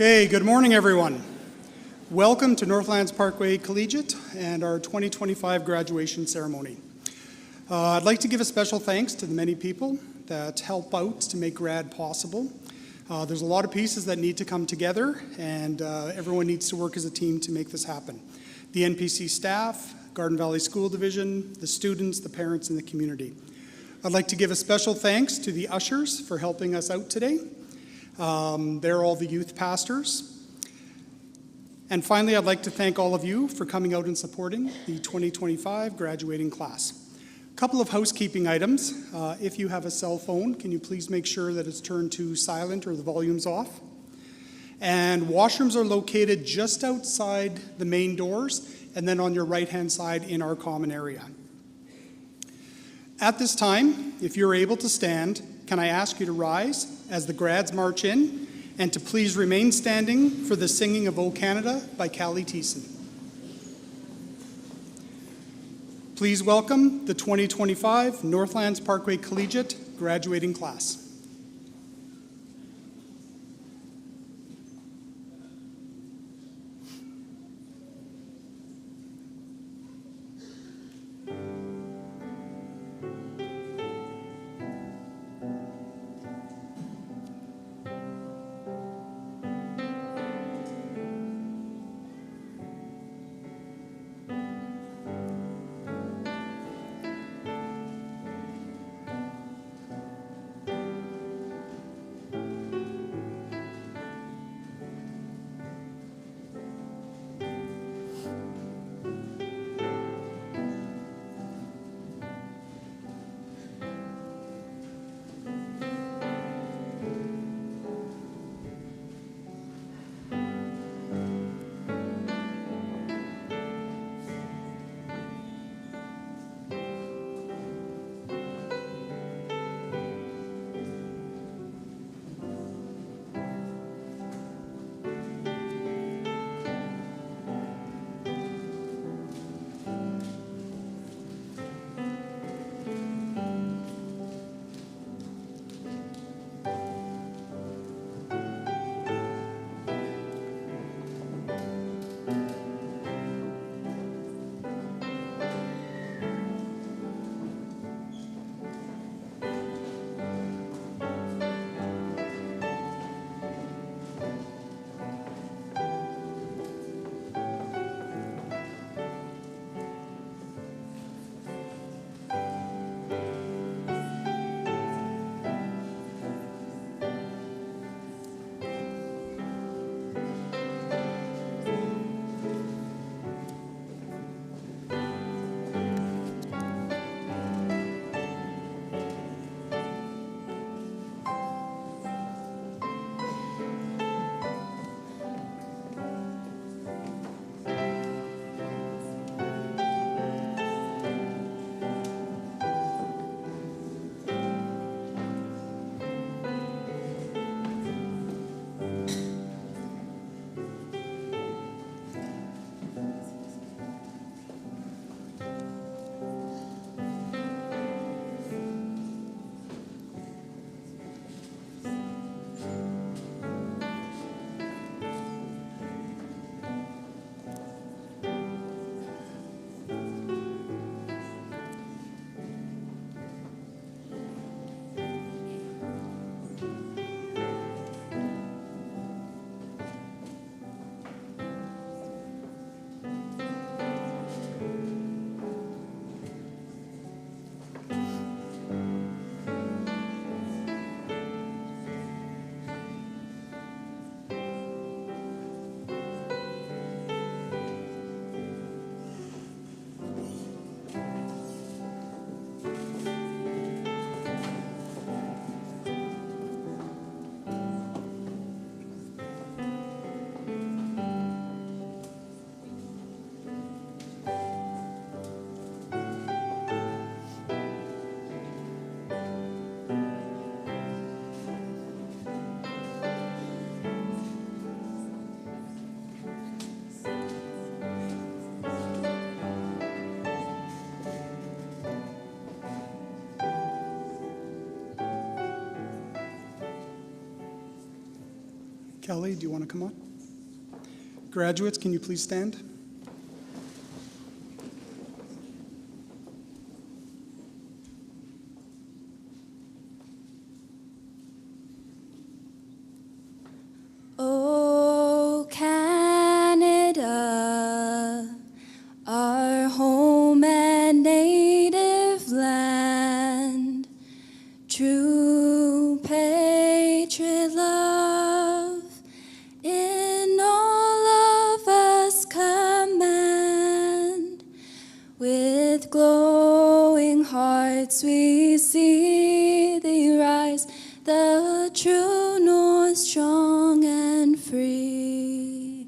Okay, good morning everyone. Welcome to Northlands Parkway Collegiate and our 2025 graduation ceremony. I'd like to give a special thanks to the many people that help out to make grad possible. There's a lot of pieces that need to come together, and everyone needs to work as a team to make this happen. The NPC staff, Garden Valley School Division, the students, the parents, and the community. I'd like to give a special thanks to the ushers for helping us out today. They're all the youth pastors. And finally, I'd like to thank all of you for coming out and supporting the 2025 graduating class. A couple of housekeeping items. If you have a cell phone, can you please make sure that it's turned to silent or the volume's off? And washrooms are located just outside the main doors and then on your right-hand side in our common area. At this time, if you're able to stand, can I ask you to rise as the grads march in, and to please remain standing for the singing of O Canada by Callie Thiessen. Please welcome the 2025 Northlands Parkway Collegiate graduating class. Kelly, do you want to come on? Graduates, can you please stand? Oh, Canada, our home and native land, true patriot love in all of us command. With glowing hearts we see thee rise, the true north strong and free.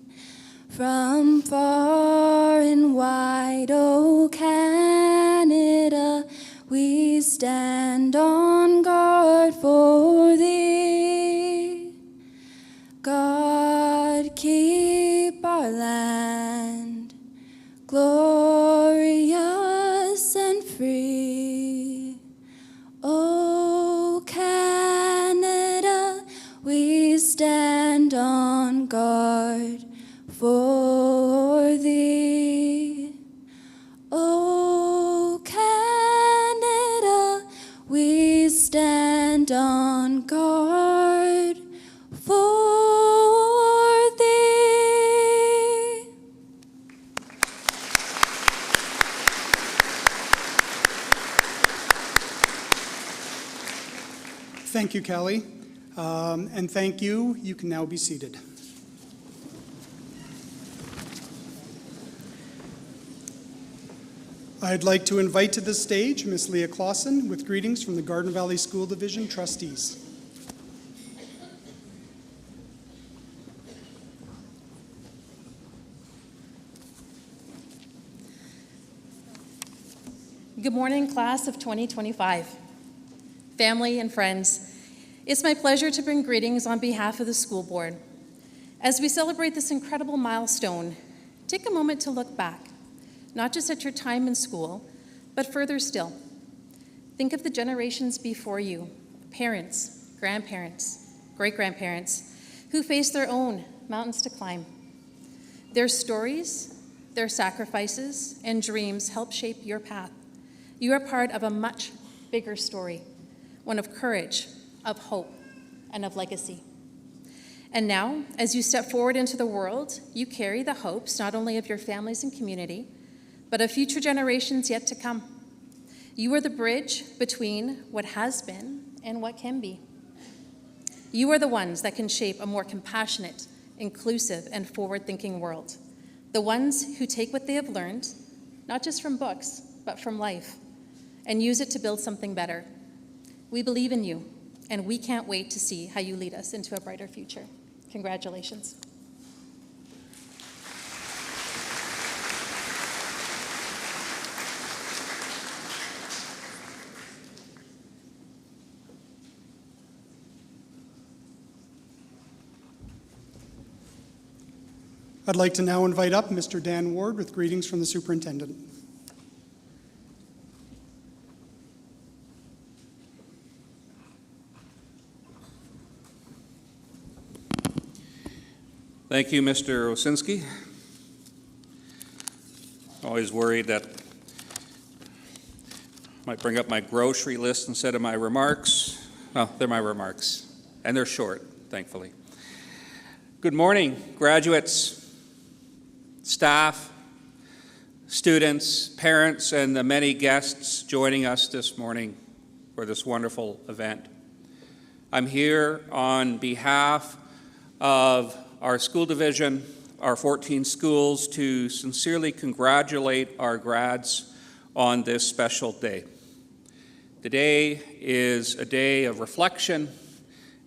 From far and wide, O Canada, we stand on guard for thee. God keep our land glorious and free. O Canada, we stand on guard for thee. O Canada, we stand on guard for thee. Thank you, Kelly. And thank you. You can now be seated. I'd like to invite to the stage Ms. Leah Clausen with greetings from the Garden Valley School Division trustees. Good morning, class of 2025. Family and friends, it's my pleasure to bring greetings on behalf of the school board. As we celebrate this incredible milestone, take a moment to look back, not just at your time in school, but further still. Think of the generations before you, parents, grandparents, great-grandparents, who faced their own mountains to climb. Their stories, their sacrifices, and dreams help shape your path. You are part of a much bigger story, one of courage, of hope, and of legacy. And now, as you step forward into the world, you carry the hopes not only of your families and community, but of future generations yet to come. You are the bridge between what has been and what can be. You are the ones that can shape a more compassionate, inclusive, and forward-thinking world. The ones who take what they have learned, not just from books, but from life, and use it to build something better. We believe in you, and we can't wait to see how you lead us into a brighter future. Congratulations. I'd like to now invite up Mr. Dan Ward with greetings from the Superintendent. Thank you, Mr. Osinski. Always worried that I might bring up my grocery list instead of my remarks. Well, they're my remarks, and they're short, thankfully. Good morning, graduates, staff, students, parents, and the many guests joining us this morning for this wonderful event. I'm here on behalf of our school division, our 14 schools, to sincerely congratulate our grads on this special day. Today is a day of reflection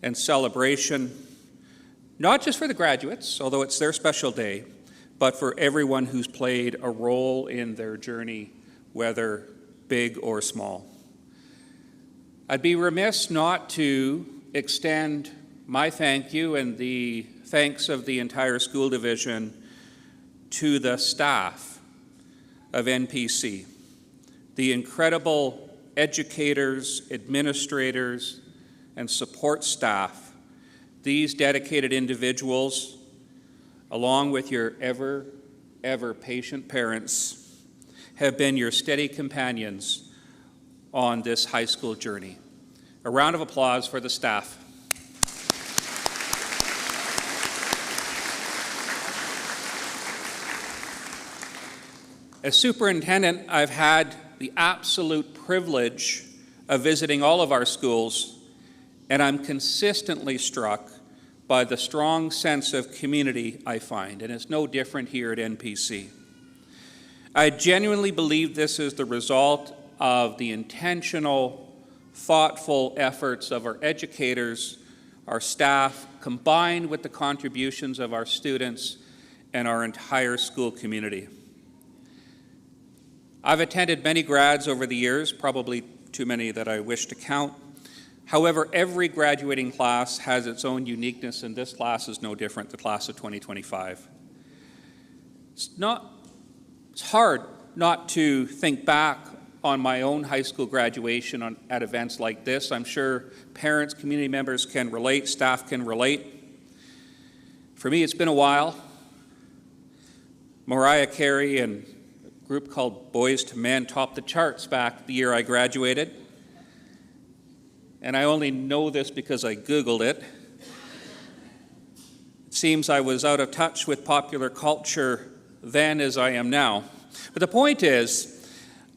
and celebration, not just for the graduates, although it's their special day, but for everyone who's played a role in their journey, whether big or small. I'd be remiss not to extend my thank you and the thanks of the entire school division to the staff of NPC, the incredible educators, administrators, and support staff These dedicated individuals, along with your ever patient parents, have been your steady companions on this high school journey. A round of applause for the staff. As superintendent, I've had the absolute privilege of visiting all of our schools, and I'm consistently struck by the strong sense of community I find, and it's no different here at NPC. I genuinely believe this is the result of the intentional, thoughtful efforts of our educators, our staff, combined with the contributions of our students and our entire school community. I've attended many grads over the years, probably too many that I wish to count. However, every graduating class has its own uniqueness, and this class is no different, the class of 2025. It's hard not to think back on my own high school graduation at events like this. I'm sure parents, community members can relate, staff can relate. For me, it's been a while. Mariah Carey and a group called Boys to Men topped the charts back the year I graduated. And I only know this because I Googled it. It seems I was out of touch with popular culture then as I am now. But the point is,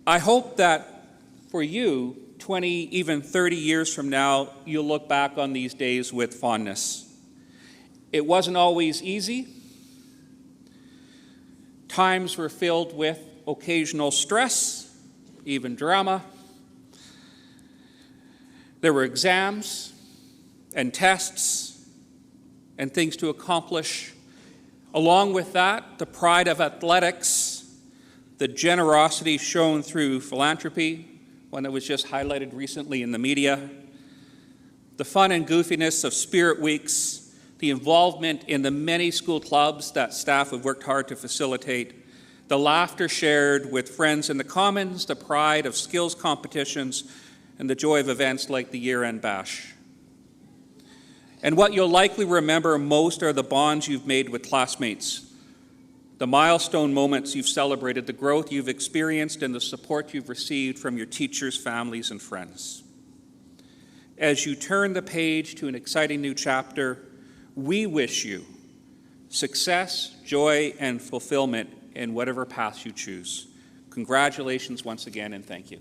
I hope that for you, 20, even 30 years from now, you'll look back on these days with fondness. It wasn't always easy. Times were filled with occasional stress, even drama. There were exams and tests and things to accomplish. Along with that, the pride of athletics, the generosity shown through philanthropy, one that was just highlighted recently in the media, the fun and goofiness of Spirit Weeks, the involvement in the many school clubs that staff have worked hard to facilitate, the laughter shared with friends in the commons, the pride of skills competitions, and the joy of events like the year-end bash. And what you'll likely remember most are the bonds you've made with classmates, the milestone moments you've celebrated, the growth you've experienced, and the support you've received from your teachers, families, and friends. As you turn the page to an exciting new chapter, we wish you success, joy, and fulfillment in whatever path you choose. Congratulations once again, and thank you.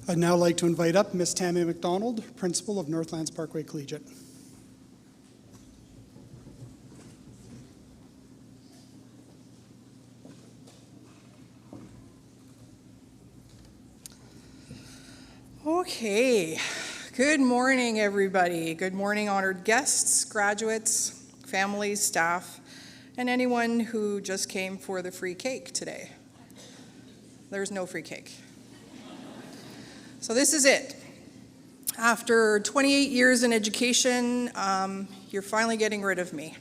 I'd now like to invite up Ms. Tammy McDonald, Principal of Northlands Parkway Collegiate. Okay, good morning, everybody. Good morning, honored guests, graduates, families, staff, and anyone who just came for the free cake today. There's no free cake. So this is it. After 28 years in education, you're finally getting rid of me.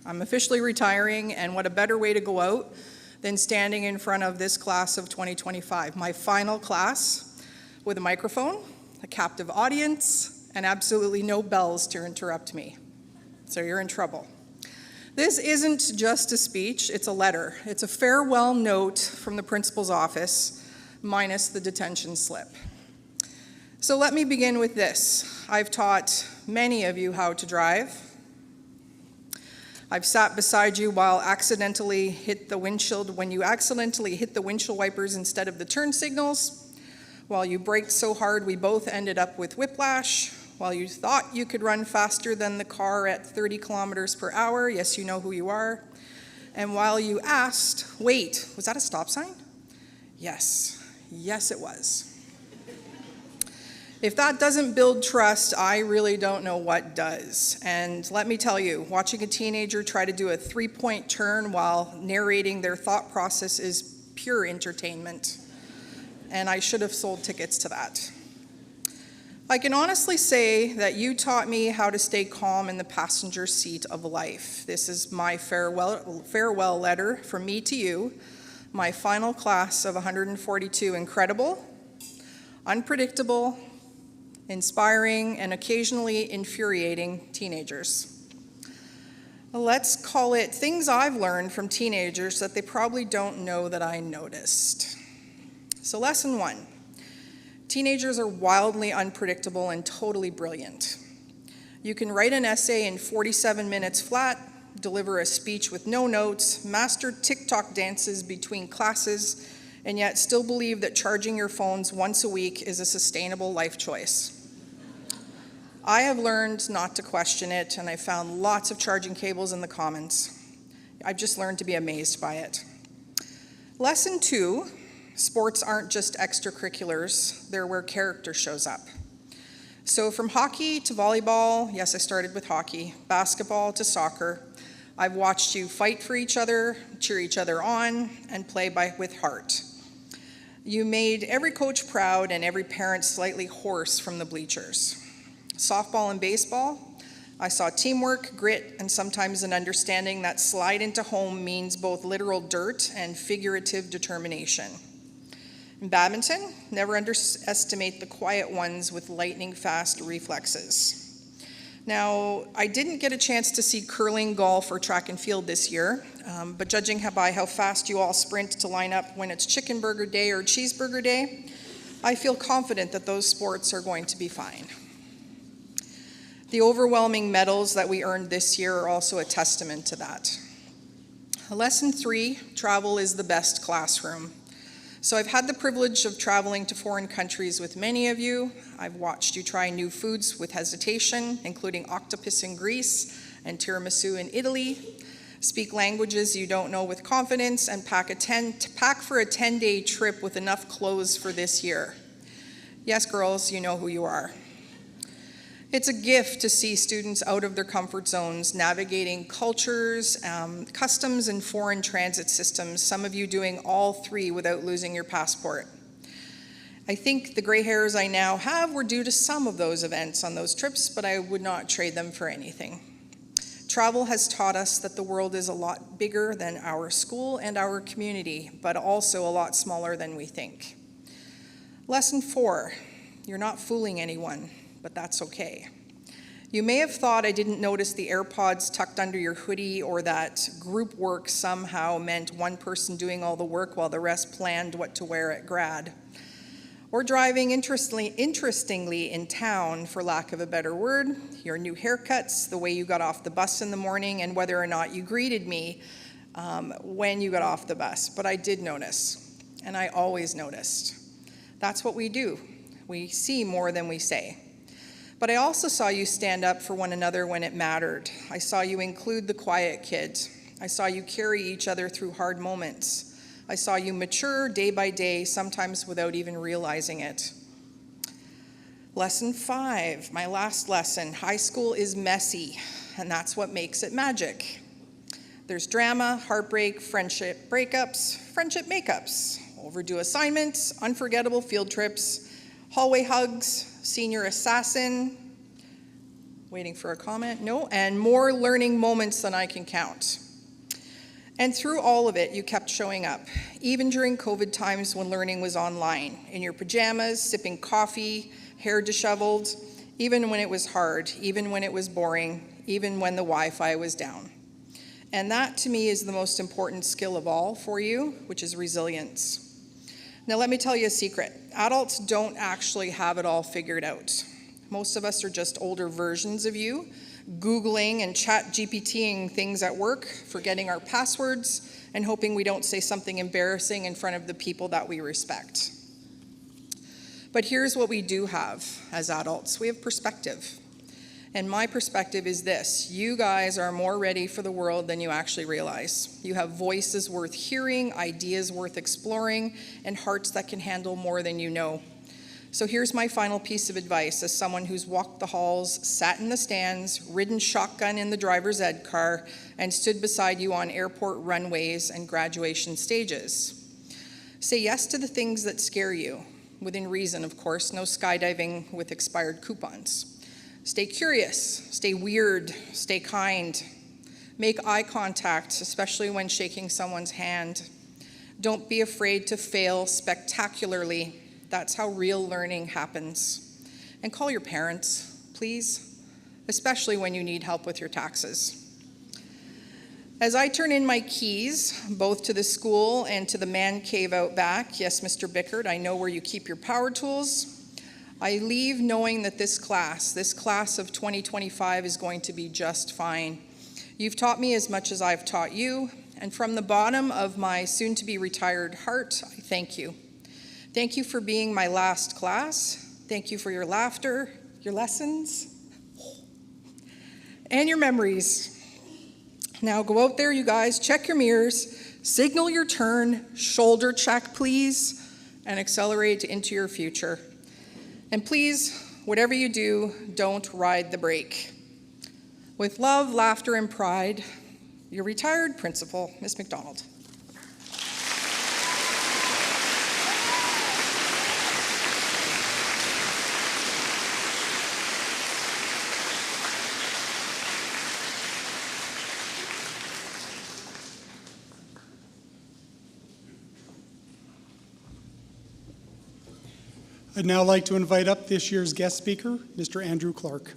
I'm officially retiring, and what a better way to go out than standing in front of this class of 2025, my final class, with a microphone, a captive audience, and absolutely no bells to interrupt me. So you're in trouble. This isn't just a speech, it's a letter. It's a farewell note from the principal's office, minus the detention slip. So let me begin with this. I've taught many of you how to drive. I've sat beside you while when you accidentally hit the windshield wipers instead of the turn signals, while you braked so hard we both ended up with whiplash, while you thought you could run faster than the car at 30 kilometers per hour, yes, you know who you are, and while you asked, wait, was that a stop sign? Yes, it was. If that doesn't build trust, I really don't know what does. And let me tell you, watching a teenager try to do a 3-point turn while narrating their thought process is pure entertainment. And I should have sold tickets to that. I can honestly say that you taught me how to stay calm in the passenger seat of life. This is my farewell letter from me to you, my final class of 142 incredible, unpredictable, inspiring, and occasionally infuriating teenagers. Let's call it things I've learned from teenagers that they probably don't know that I noticed. So lesson 1. Teenagers are wildly unpredictable and totally brilliant. You can write an essay in 47 minutes flat, deliver a speech with no notes, master TikTok dances between classes, and yet still believe that charging your phones once a week is a sustainable life choice. I have learned not to question it, and I found lots of charging cables in the commons. I've just learned to be amazed by it. Lesson 2. Sports aren't just extracurriculars, they're where character shows up. So from hockey to volleyball, yes, I started with hockey, basketball to soccer, I've watched you fight for each other, cheer each other on, and play with heart. You made every coach proud and every parent slightly hoarse from the bleachers. Softball and baseball, I saw teamwork, grit, and sometimes an understanding that slide into home means both literal dirt and figurative determination. In badminton, never underestimate the quiet ones with lightning-fast reflexes. Now, I didn't get a chance to see curling, golf, or track and field this year, but judging by how fast you all sprint to line up when it's chicken burger day or cheeseburger day, I feel confident that those sports are going to be fine. The overwhelming medals that we earned this year are also a testament to that. Lesson 3, travel is the best classroom. So I've had the privilege of traveling to foreign countries with many of you. I've watched you try new foods with hesitation, including octopus in Greece and tiramisu in Italy, speak languages you don't know with confidence, and pack for a 10-day trip with enough clothes for this year. Yes, girls, you know who you are. It's a gift to see students out of their comfort zones, navigating cultures, customs, and foreign transit systems, some of you doing all 3 without losing your passport. I think the gray hairs I now have were due to some of those events on those trips, but I would not trade them for anything. Travel has taught us that the world is a lot bigger than our school and our community, but also a lot smaller than we think. Lesson 4, you're not fooling anyone, but that's okay. You may have thought I didn't notice the AirPods tucked under your hoodie, or that group work somehow meant one person doing all the work while the rest planned what to wear at grad. Or driving interestingly in town, for lack of a better word, your new haircuts, the way you got off the bus in the morning, and whether or not you greeted me when you got off the bus. But I did notice, and I always noticed. That's what we do. We see more than we say. But I also saw you stand up for one another when it mattered. I saw you include the quiet kid. I saw you carry each other through hard moments. I saw you mature day by day, sometimes without even realizing it. Lesson 5, my last lesson. High school is messy, and that's what makes it magic. There's drama, heartbreak, friendship breakups, friendship makeups, overdue assignments, unforgettable field trips, hallway hugs, senior assassin, waiting for a comment, no, and more learning moments than I can count. And through all of it, you kept showing up, even during COVID times when learning was online, in your pajamas, sipping coffee, hair disheveled, even when it was hard, even when it was boring, even when the Wi-Fi was down. And that, to me, is the most important skill of all for you, which is resilience. Now, let me tell you a secret. Adults don't actually have it all figured out. Most of us are just older versions of you, Googling and ChatGPTing things at work, forgetting our passwords, and hoping we don't say something embarrassing in front of the people that we respect. But here's what we do have as adults. We have perspective. And my perspective is this: you guys are more ready for the world than you actually realize. You have voices worth hearing, ideas worth exploring, and hearts that can handle more than you know. So here's my final piece of advice as someone who's walked the halls, sat in the stands, ridden shotgun in the driver's ed car, and stood beside you on airport runways and graduation stages. Say yes to the things that scare you, within reason, of course, no skydiving with expired coupons. Stay curious, stay weird, stay kind. Make eye contact, especially when shaking someone's hand. Don't be afraid to fail spectacularly. That's how real learning happens. And call your parents, please, especially when you need help with your taxes. As I turn in my keys, both to the school and to the man cave out back, yes, Mr. Bickard, I know where you keep your power tools, I leave knowing that this class of 2025 is going to be just fine. You've taught me as much as I've taught you, and from the bottom of my soon-to-be retired heart, I thank you. Thank you for being my last class. Thank you for your laughter, your lessons, and your memories. Now go out there, you guys, check your mirrors, signal your turn, shoulder check, please, and accelerate into your future. And please, whatever you do, don't ride the brake. With love, laughter, and pride, your retired principal, Ms. McDonald. I'd now like to invite up this year's guest speaker, Mr. Andrew Clark.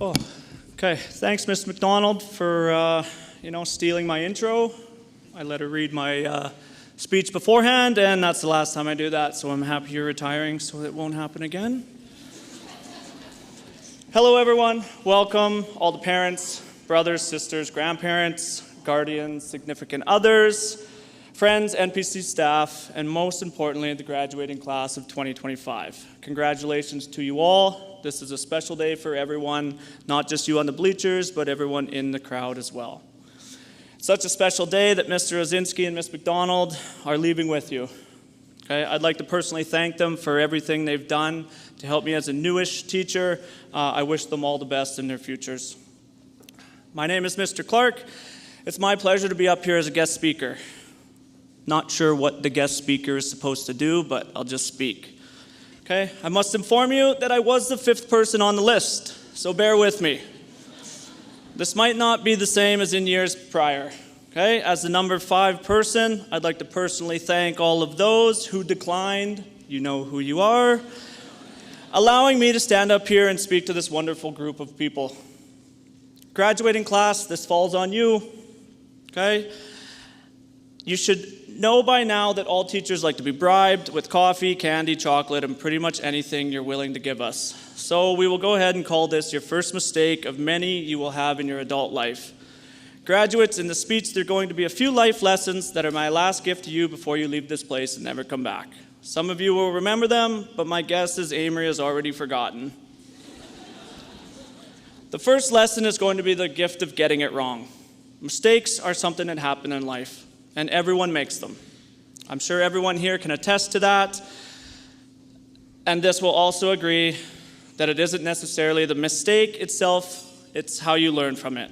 Oh, okay. Thanks, Ms. McDonald, for stealing my intro. I let her read my speech beforehand, and that's the last time I do that, so I'm happy you're retiring so it won't happen again. Hello, everyone. Welcome, all the parents, brothers, sisters, grandparents, guardians, significant others, friends, NPC staff, and most importantly, the graduating class of 2025. Congratulations to you all. This is a special day for everyone, not just you on the bleachers, but everyone in the crowd as well. Such a special day that Mr. Ozinski and Ms. McDonald are leaving with you. Okay, I'd like to personally thank them for everything they've done to help me as a newish teacher. I wish them all the best in their futures. My name is Mr. Clark. It's my pleasure to be up here as a guest speaker. Not sure what the guest speaker is supposed to do, but I'll just speak. Okay, I must inform you that I was the 5th person on the list, so bear with me. This might not be the same as in years prior. Okay, as the number 5 person, I'd like to personally thank all of those who declined, you know who you are, allowing me to stand up here and speak to this wonderful group of people. Graduating class, this falls on you. Okay? You should know by now that all teachers like to be bribed with coffee, candy, chocolate, and pretty much anything you're willing to give us. So we will go ahead and call this your first mistake of many you will have in your adult life. Graduates, in the speech, there are going to be a few life lessons that are my last gift to you before you leave this place and never come back. Some of you will remember them, but my guess is Amory has already forgotten. The first lesson is going to be the gift of getting it wrong. Mistakes are something that happen in life, and everyone makes them. I'm sure everyone here can attest to that, and this will also agree that it isn't necessarily the mistake itself, it's how you learn from it.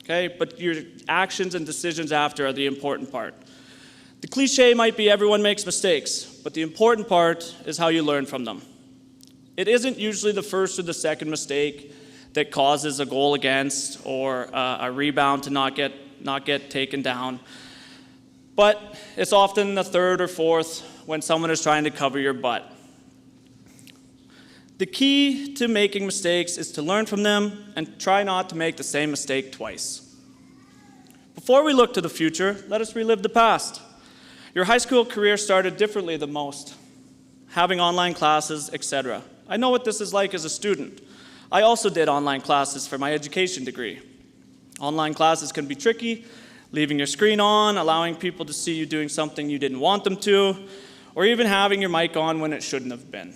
Okay, but your actions and decisions after are the important part. The cliche might be everyone makes mistakes, but the important part is how you learn from them. It isn't usually the first or the second mistake that causes a goal against or a rebound to not get taken down, but it's often the third or fourth when someone is trying to cover your butt. The key to making mistakes is to learn from them and try not to make the same mistake twice. Before we look to the future, let us relive the past. Your high school career started differently than most, having online classes, etc. I know what this is like as a student. I also did online classes for my education degree. Online classes can be tricky, leaving your screen on, allowing people to see you doing something you didn't want them to, or even having your mic on when it shouldn't have been.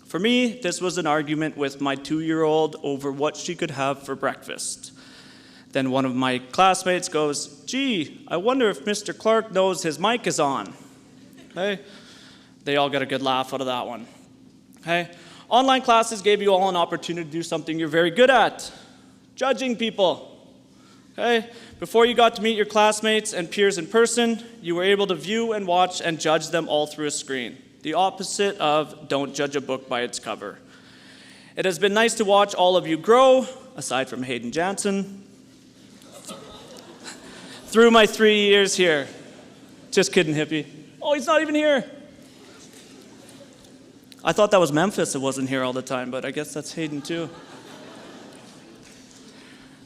For me, this was an argument with my 2-year-old over what she could have for breakfast. Then one of my classmates goes, "Gee, I wonder if Mr. Clark knows his mic is on." Okay? They all got a good laugh out of that one. Okay? Online classes gave you all an opportunity to do something you're very good at, judging people. Okay? Before you got to meet your classmates and peers in person, you were able to view and watch and judge them all through a screen. The opposite of don't judge a book by its cover. It has been nice to watch all of you grow, aside from Hayden Jansen, through my 3 years here. Just kidding, hippie. Oh, he's not even here. I thought that was Memphis that wasn't here all the time, but I guess that's Hayden too.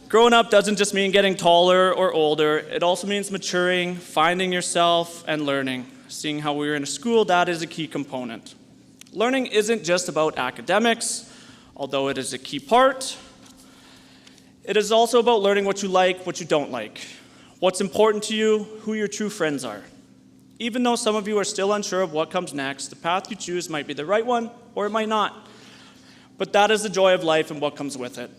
Growing up doesn't just mean getting taller or older. It also means maturing, finding yourself, and learning. Seeing how we were in a school, that is a key component. Learning isn't just about academics, although it is a key part. It is also about learning what you like, what you don't like, what's important to you, who your true friends are. Even though some of you are still unsure of what comes next, the path you choose might be the right one, or it might not. But that is the joy of life and what comes with it.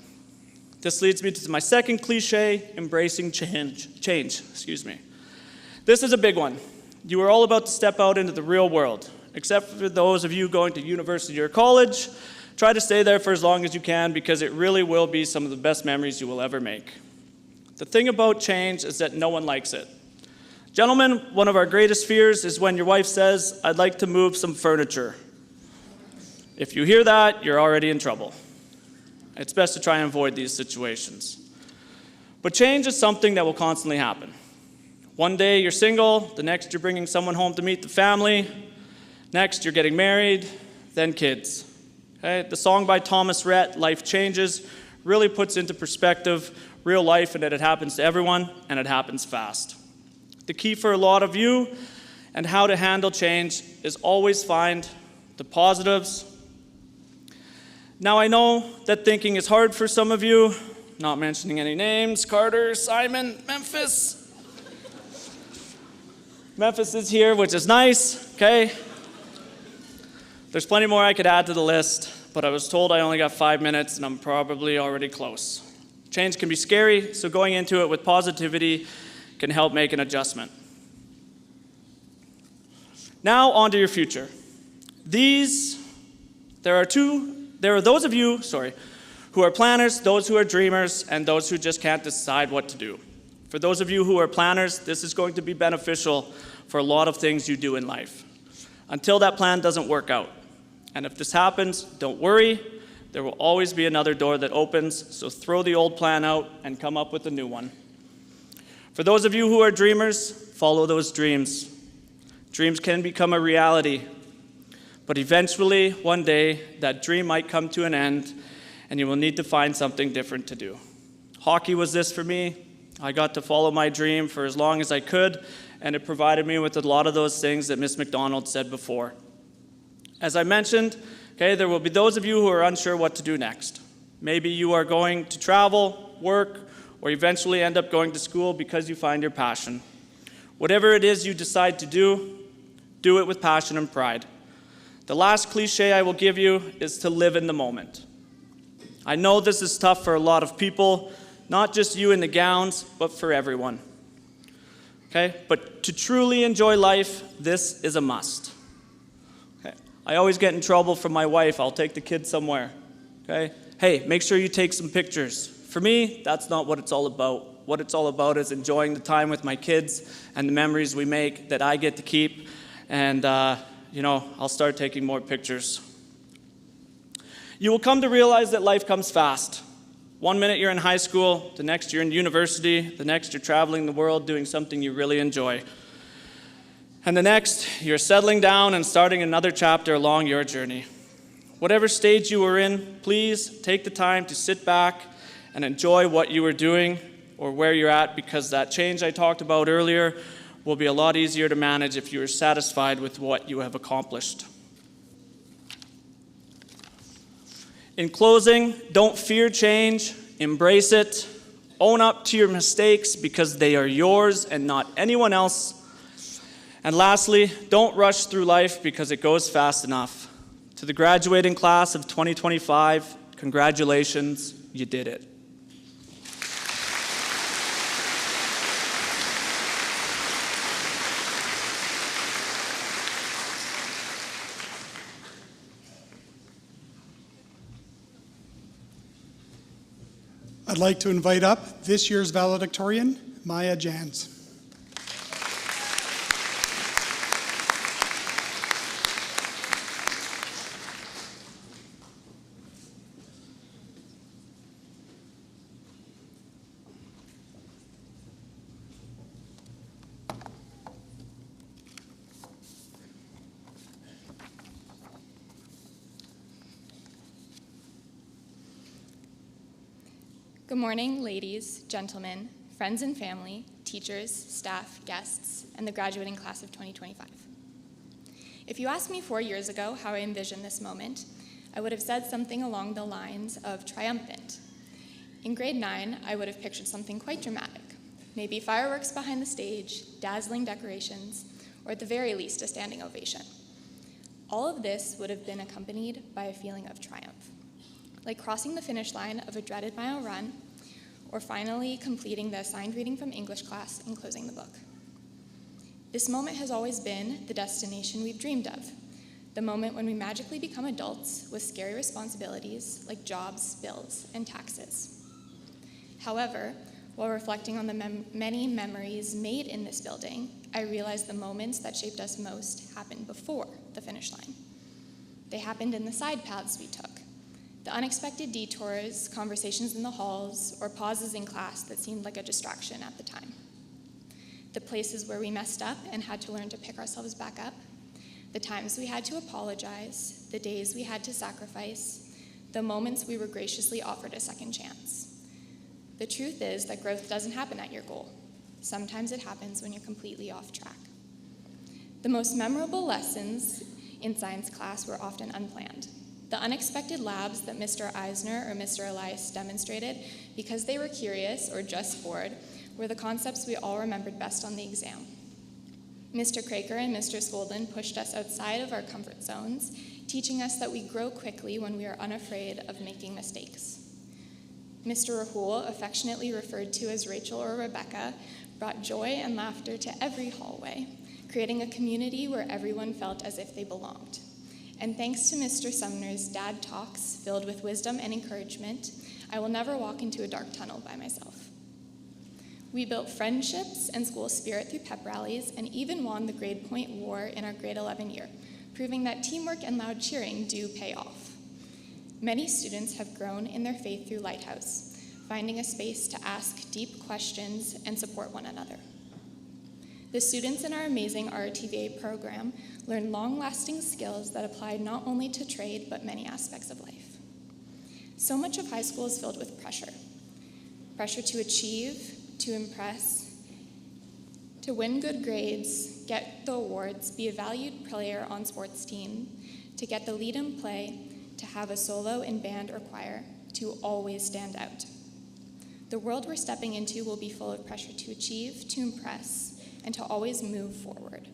This leads me to my second cliche, embracing change. This is a big one. You are all about to step out into the real world. Except for those of you going to university or college, try to stay there for as long as you can because it really will be some of the best memories you will ever make. The thing about change is that no one likes it. Gentlemen, one of our greatest fears is when your wife says, "I'd like to move some furniture." If you hear that, you're already in trouble. It's best to try and avoid these situations. But change is something that will constantly happen. One day you're single, the next you're bringing someone home to meet the family, next you're getting married, then kids. Okay? The song by Thomas Rhett, "Life Changes," really puts into perspective real life and that it happens to everyone and it happens fast. The key for a lot of you and how to handle change is always find the positives. Now I know that thinking is hard for some of you, not mentioning any names, Carter, Simon, Memphis. Memphis is here, which is nice, okay? There's plenty more I could add to the list, but I was told I only got 5 minutes and I'm probably already close. Change can be scary, so going into it with positivity can help make an adjustment. Now on to your future. There are those of you, who are planners, those who are dreamers, and those who just can't decide what to do. For those of you who are planners, this is going to be beneficial for a lot of things you do in life, until that plan doesn't work out. And if this happens, don't worry, there will always be another door that opens, so throw the old plan out and come up with a new one. For those of you who are dreamers, follow those dreams. Dreams can become a reality, but eventually, one day, that dream might come to an end, and you will need to find something different to do. Hockey was this for me. I got to follow my dream for as long as I could, and it provided me with a lot of those things that Miss McDonald said before. As I mentioned, there will be those of you who are unsure what to do next. Maybe you are going to travel, work, or eventually end up going to school because you find your passion. Whatever it is you decide to do it with passion and pride. The last cliche I will give you is to live in the moment. I know this is tough for a lot of people, not just you in the gowns, but for everyone. Okay? But to truly enjoy life, this is a must. Okay? I always get in trouble from my wife. I'll take the kids somewhere. Okay? Hey, make sure you take some pictures. For me, that's not what it's all about. What it's all about is enjoying the time with my kids and the memories we make that I get to keep. And, I'll start taking more pictures. You will come to realize that life comes fast. 1 minute you're in high school, the next you're in university, the next you're traveling the world doing something you really enjoy. And the next, you're settling down and starting another chapter along your journey. Whatever stage you are in, please take the time to sit back and enjoy what you are doing or where you're at, because that change I talked about earlier will be a lot easier to manage if you are satisfied with what you have accomplished. In closing, don't fear change, embrace it, own up to your mistakes because they are yours and not anyone else. And lastly, don't rush through life because it goes fast enough. To the graduating class of 2025, congratulations, you did it. I'd like to invite up this year's valedictorian, Maya Jans. Good morning, ladies, gentlemen, friends and family, teachers, staff, guests, and the graduating class of 2025. If you asked me 4 years ago how I envisioned this moment, I would have said something along the lines of triumphant. In grade 9, I would have pictured something quite dramatic, maybe fireworks behind the stage, dazzling decorations, or at the very least, a standing ovation. All of this would have been accompanied by a feeling of triumph, like crossing the finish line of a dreaded mile run, or finally completing the assigned reading from English class and closing the book. This moment has always been the destination we've dreamed of, the moment when we magically become adults with scary responsibilities like jobs, bills, and taxes. However, while reflecting on the many memories made in this building, I realized the moments that shaped us most happened before the finish line. They happened in the side paths we took, the unexpected detours, conversations in the halls, or pauses in class that seemed like a distraction at the time. The places where we messed up and had to learn to pick ourselves back up, the times we had to apologize, the days we had to sacrifice, the moments we were graciously offered a second chance. The truth is that growth doesn't happen at your goal. Sometimes it happens when you're completely off track. The most memorable lessons in science class were often unplanned. The unexpected labs that Mr. Eisner or Mr. Elias demonstrated because they were curious or just bored were the concepts we all remembered best on the exam. Mr. Craker and Mr. Skolden pushed us outside of our comfort zones, teaching us that we grow quickly when we are unafraid of making mistakes. Mr. Rahul, affectionately referred to as Rachel or Rebecca, brought joy and laughter to every hallway, creating a community where everyone felt as if they belonged. And thanks to Mr. Sumner's dad talks filled with wisdom and encouragement, I will never walk into a dark tunnel by myself. We built friendships and school spirit through pep rallies and even won the grade point war in our grade 11 year, proving that teamwork and loud cheering do pay off. Many students have grown in their faith through Lighthouse, finding a space to ask deep questions and support one another. The students in our amazing RTVA program learn long-lasting skills that apply not only to trade, but many aspects of life. So much of high school is filled with pressure. Pressure to achieve, to impress, to win good grades, get the awards, be a valued player on sports team, to get the lead in play, to have a solo in band or choir, to always stand out. The world we're stepping into will be full of pressure to achieve, to impress, and to always move forward.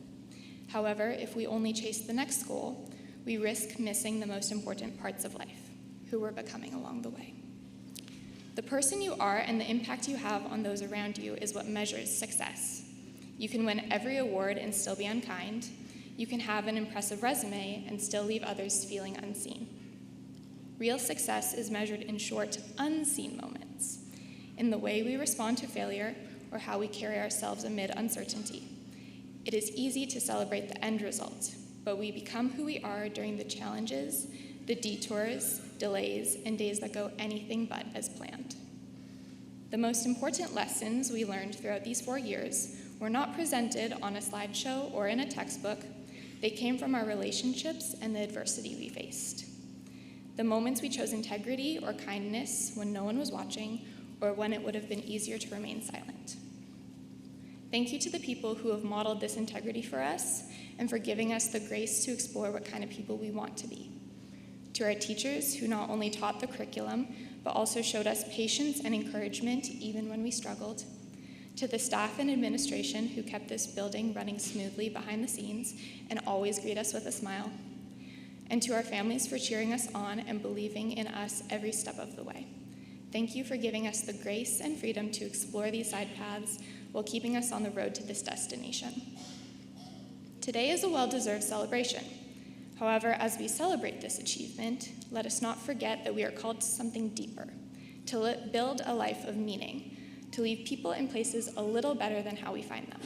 However, if we only chase the next goal, we risk missing the most important parts of life, who we're becoming along the way. The person you are and the impact you have on those around you is what measures success. You can win every award and still be unkind. You can have an impressive resume and still leave others feeling unseen. Real success is measured in short, unseen moments, in the way we respond to failure or how we carry ourselves amid uncertainty. It is easy to celebrate the end result, but we become who we are during the challenges, the detours, delays, and days that go anything but as planned. The most important lessons we learned throughout these 4 years were not presented on a slideshow or in a textbook. They came from our relationships and the adversity we faced. The moments we chose integrity or kindness when no one was watching, or when it would have been easier to remain silent. Thank you to the people who have modeled this integrity for us and for giving us the grace to explore what kind of people we want to be. To our teachers who not only taught the curriculum, but also showed us patience and encouragement even when we struggled. To the staff and administration who kept this building running smoothly behind the scenes and always greet us with a smile. And to our families for cheering us on and believing in us every step of the way. Thank you for giving us the grace and freedom to explore these side paths while keeping us on the road to this destination. Today is a well-deserved celebration. However, as we celebrate this achievement, let us not forget that we are called to something deeper, to build a life of meaning, to leave people and places a little better than how we find them,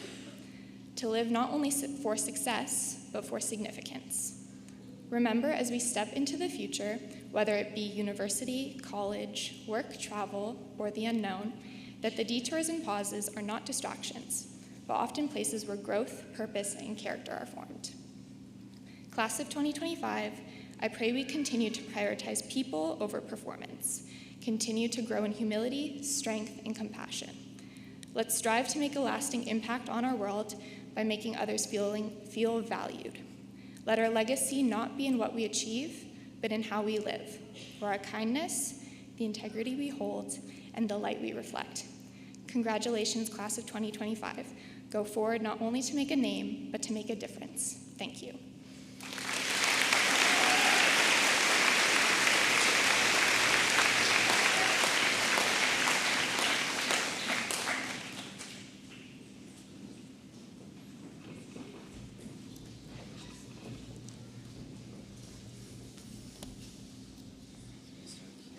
to live not only for success, but for significance. Remember, as we step into the future, whether it be university, college, work, travel, or the unknown, that the detours and pauses are not distractions, but often places where growth, purpose, and character are formed. Class of 2025, I pray we continue to prioritize people over performance, continue to grow in humility, strength, and compassion. Let's strive to make a lasting impact on our world by making others feel valued. Let our legacy not be in what we achieve, but in how we live, for our kindness, the integrity we hold, and the light we reflect. Congratulations, Class of 2025. Go forward not only to make a name, but to make a difference. Thank you.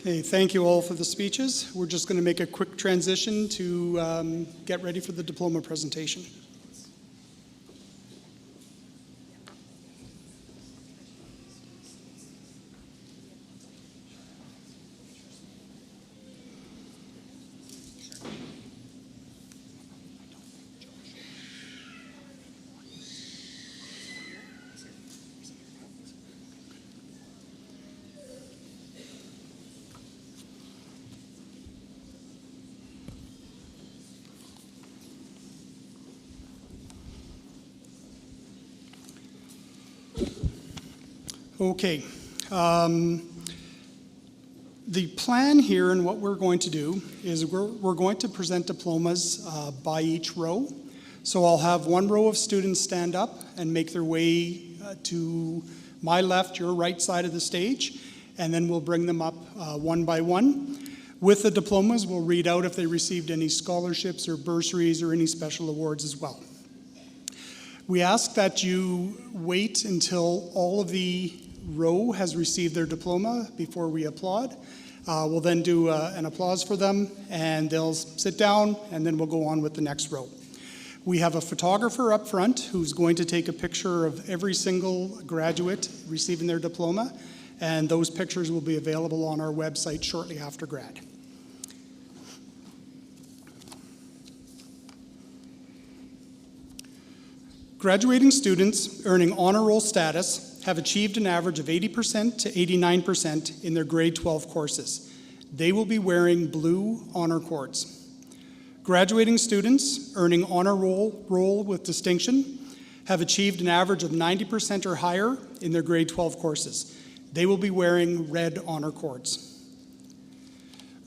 Okay, thank you all for the speeches. We're just going to make a quick transition to get ready for the diploma presentation. Okay. The plan here and what we're going to do is we're going to present diplomas by each row. So I'll have one row of students stand up and make their way to my left, your right side of the stage, and then we'll bring them up one by one. With the diplomas, we'll read out if they received any scholarships or bursaries or any special awards as well. We ask that you wait until all of the row has received their diploma before we applaud. We'll then do an applause for them, and they'll sit down, and then we'll go on with the next row. We have a photographer up front who's going to take a picture of every single graduate receiving their diploma, and those pictures will be available on our website shortly after grad. Graduating students earning honor roll status have achieved an average of 80% to 89% in their grade 12 courses. They will be wearing blue honor cords. Graduating students earning honor roll with distinction have achieved an average of 90% or higher in their grade 12 courses. They will be wearing red honor cords.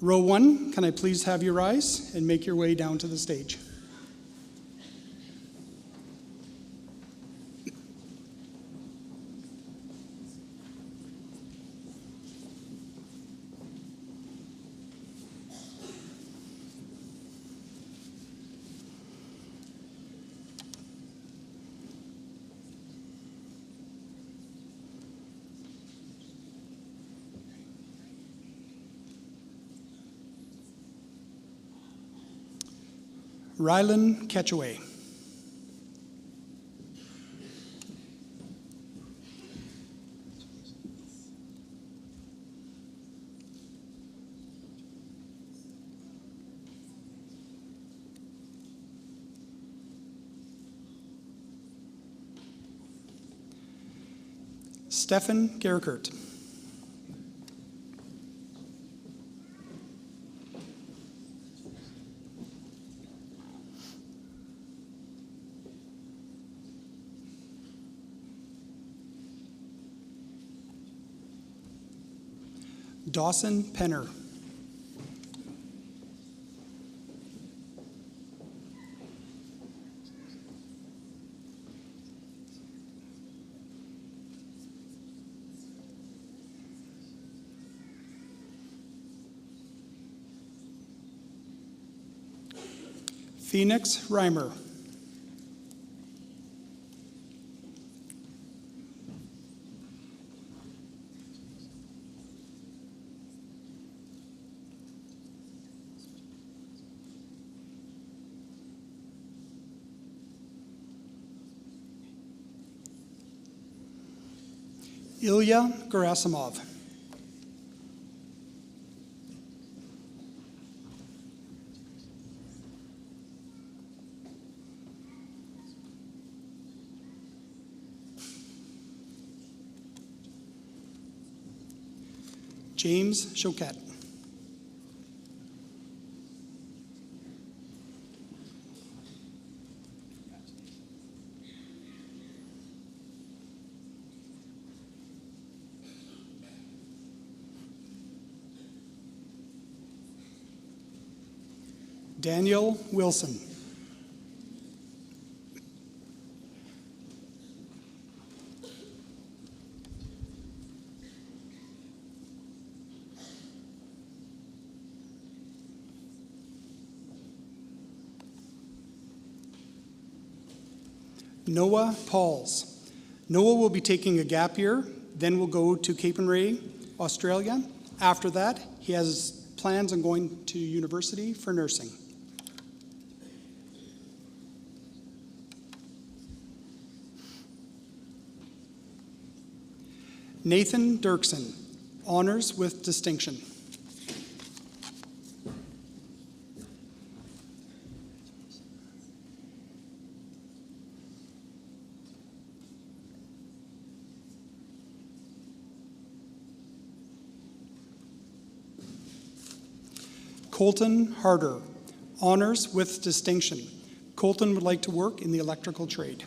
Row 1, can I please have you rise and make your way down to the stage? Rylan Ketchaway. Stefan Gerkert. Dawson Penner. Phoenix Reimer. Ilya Gerasimov. James Choquette. Daniel Wilson. Noah Pauls. Noah will be taking a gap year, then will go to Cape and Ray, Australia. After that, he has plans on going to university for nursing. Nathan Dirksen, honors with distinction. Colton Harder, honors with distinction. Colton would like to work in the electrical trade.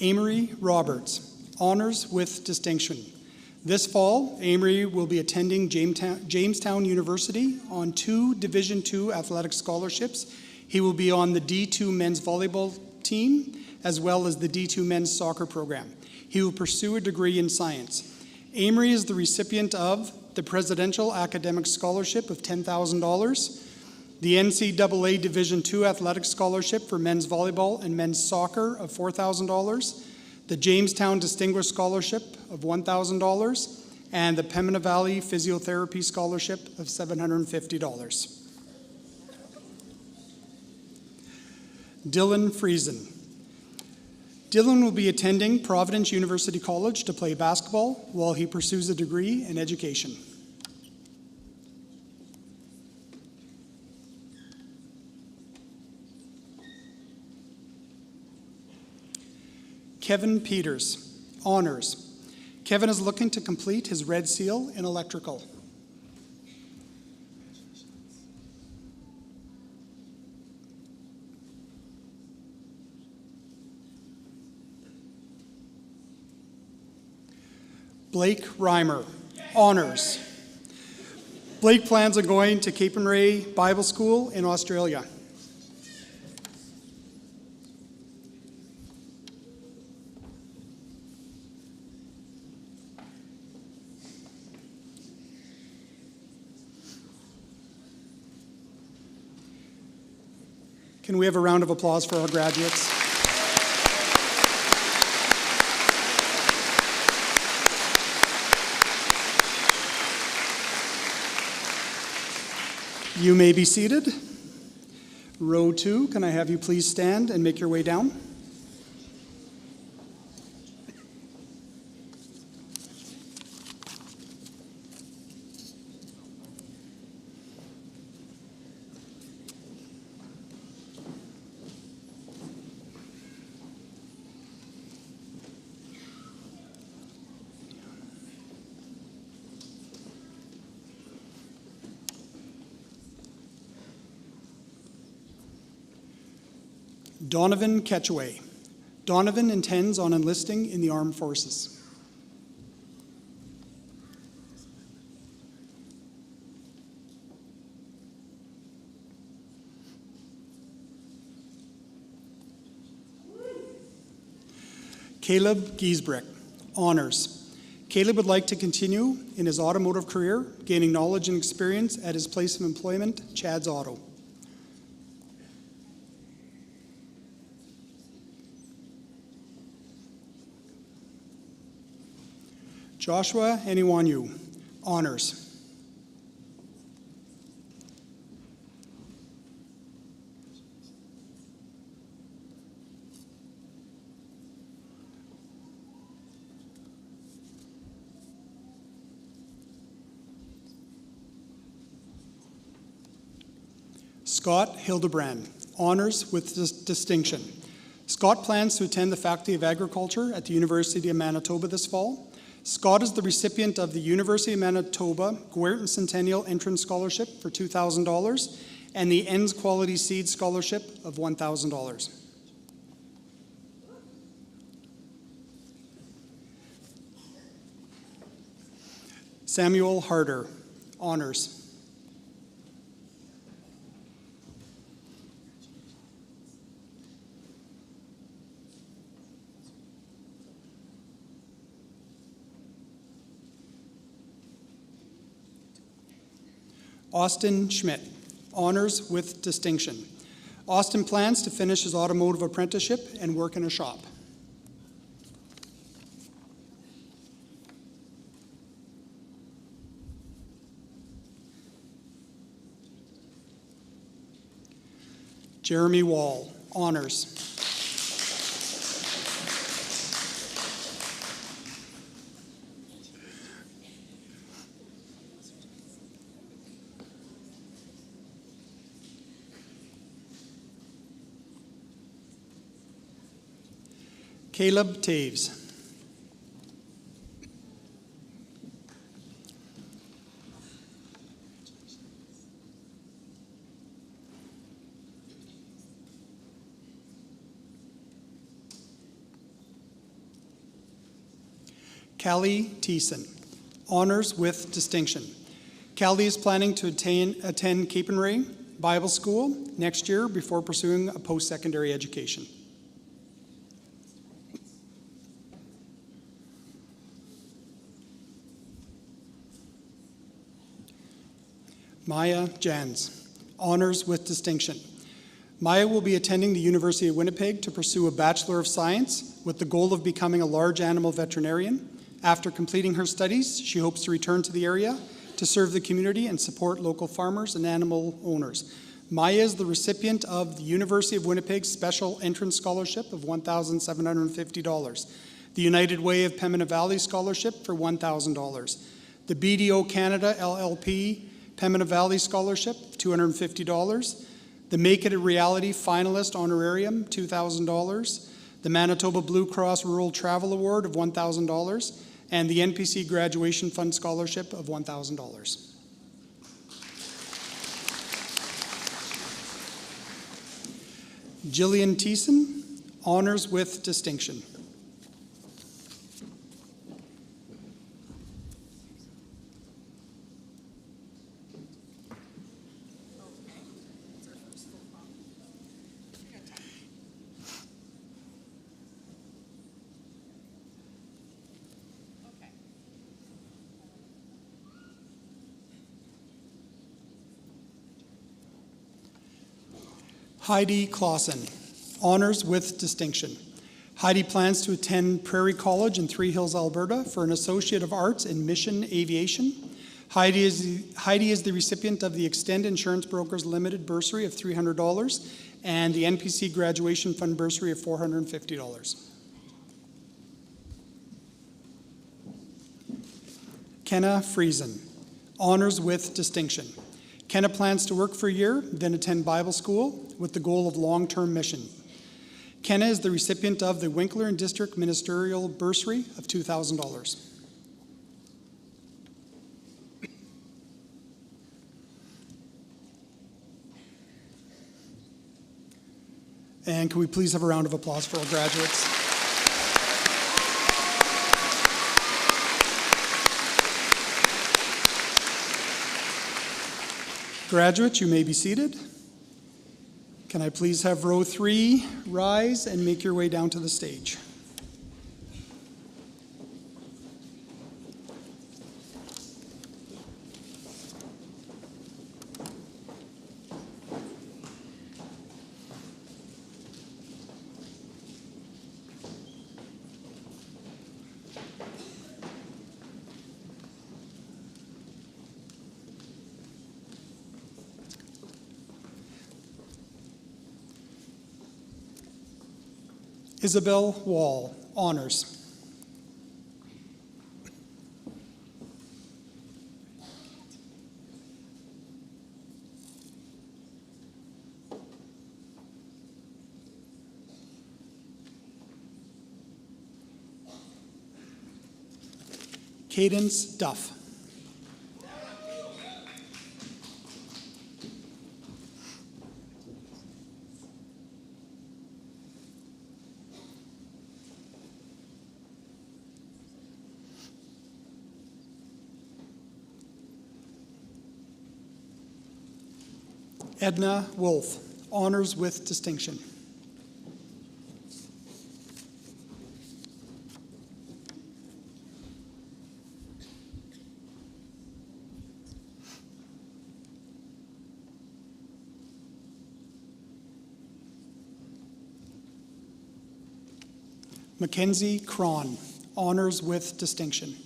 Amory Roberts, honors with distinction. This fall, Amory will be attending Jamestown University on 2 Division II athletic scholarships. He will be on the D2 men's volleyball team, as well as the D2 men's soccer program. He will pursue a degree in science. Amory is the recipient of the Presidential Academic Scholarship of $10,000, the NCAA Division II Athletic Scholarship for men's volleyball and men's soccer of $4,000, the Jamestown Distinguished Scholarship of $1,000, and the Pembina Valley Physiotherapy Scholarship of $750. Dylan Friesen. Dylan will be attending Providence University College to play basketball while he pursues a degree in education. Kevin Peters, honors. Kevin is looking to complete his Red Seal in electrical. Blake Reimer, honors. Blake plans on going to Cape and Ray Bible School in Australia. Can we have a round of applause for our graduates? You may be seated. Row 2, can I have you please stand and make your way down? Donovan Ketchaway. Donovan intends on enlisting in the armed forces. Caleb Giesbrecht, honors. Caleb would like to continue in his automotive career, gaining knowledge and experience at his place of employment, Chad's Auto. Joshua Eniwanyu, honors. Scott Hildebrand, honors with distinction. Scott plans to attend the Faculty of Agriculture at the University of Manitoba this fall. Scott is the recipient of the University of Manitoba Gwerton Centennial Entrance Scholarship for $2,000 and the ENS Quality Seed Scholarship of $1,000. Samuel Harder, honors. Austin Schmidt, honors with distinction. Austin plans to finish his automotive apprenticeship and work in a shop. Jeremy Wall, honors. Caleb Taves. Callie Thiessen, honors with distinction. Callie is planning to attend Cape and Ray Bible School next year before pursuing a post-secondary education. Maya Jans, honors with distinction. Maya will be attending the University of Winnipeg to pursue a Bachelor of Science with the goal of becoming a large animal veterinarian. After completing her studies, she hopes to return to the area to serve the community and support local farmers and animal owners. Maya is the recipient of the University of Winnipeg Special Entrance Scholarship of $1,750, the United Way of Pembina Valley Scholarship for $1,000, the BDO Canada LLP Pembina Valley Scholarship, $250, the Make It a Reality Finalist Honorarium, $2,000, the Manitoba Blue Cross Rural Travel Award of $1,000, and the NPC Graduation Fund Scholarship of $1,000. Jillian Thiessen, honors with distinction. Heidi Clausen, honors with distinction. Heidi plans to attend Prairie College in Three Hills, Alberta for an Associate of Arts in Mission Aviation. Heidi is the recipient of the Extend Insurance Brokers Limited bursary of $300 and the NPC Graduation Fund bursary of $450. Kenna Friesen, honors with distinction. Kenna plans to work for a year, then attend Bible school with the goal of long-term mission. Kenna is the recipient of the Winkler and District Ministerial Bursary of $2,000. And can we please have a round of applause for our graduates? Graduates, you may be seated. Can I please have row 3 rise and make your way down to the stage? Isabel Wall, honors. Cadence Duff. Edna Wolf, honors with distinction. Mackenzie Cron, honors with distinction.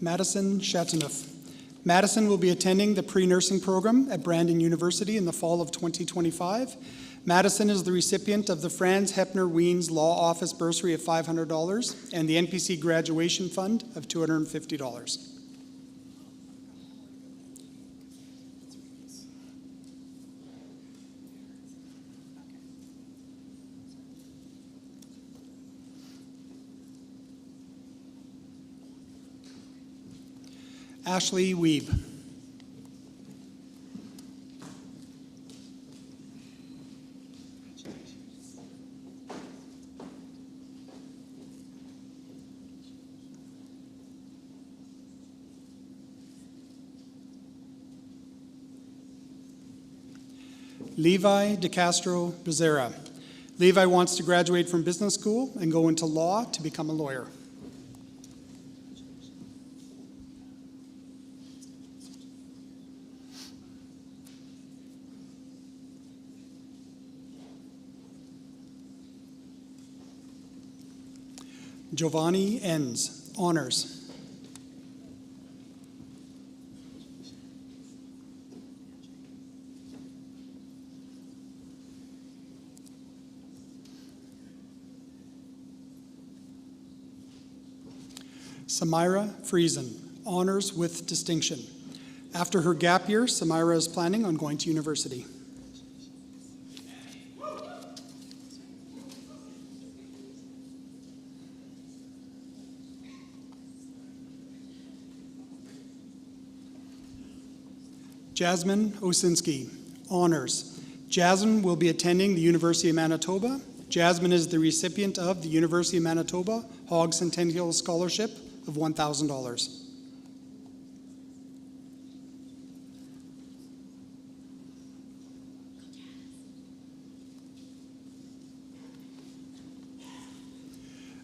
Madison Chateauneuf. Madison will be attending the pre-nursing program at Brandon University in the fall of 2025. Madison is the recipient of the Franz Hepner Wiens Law Office bursary of $500 and the NPC Graduation Fund of $250. Ashley Weeb. Levi DeCastro Becerra. Levi wants to graduate from business school and go into law to become a lawyer. Giovanni Enns, honors. Samira Friesen, honors with distinction. After her gap year, Samira is planning on going to university. Jasmine Osinski, honors. Jasmine will be attending the University of Manitoba. Jasmine is the recipient of the University of Manitoba Hogg Centennial Scholarship of $1,000.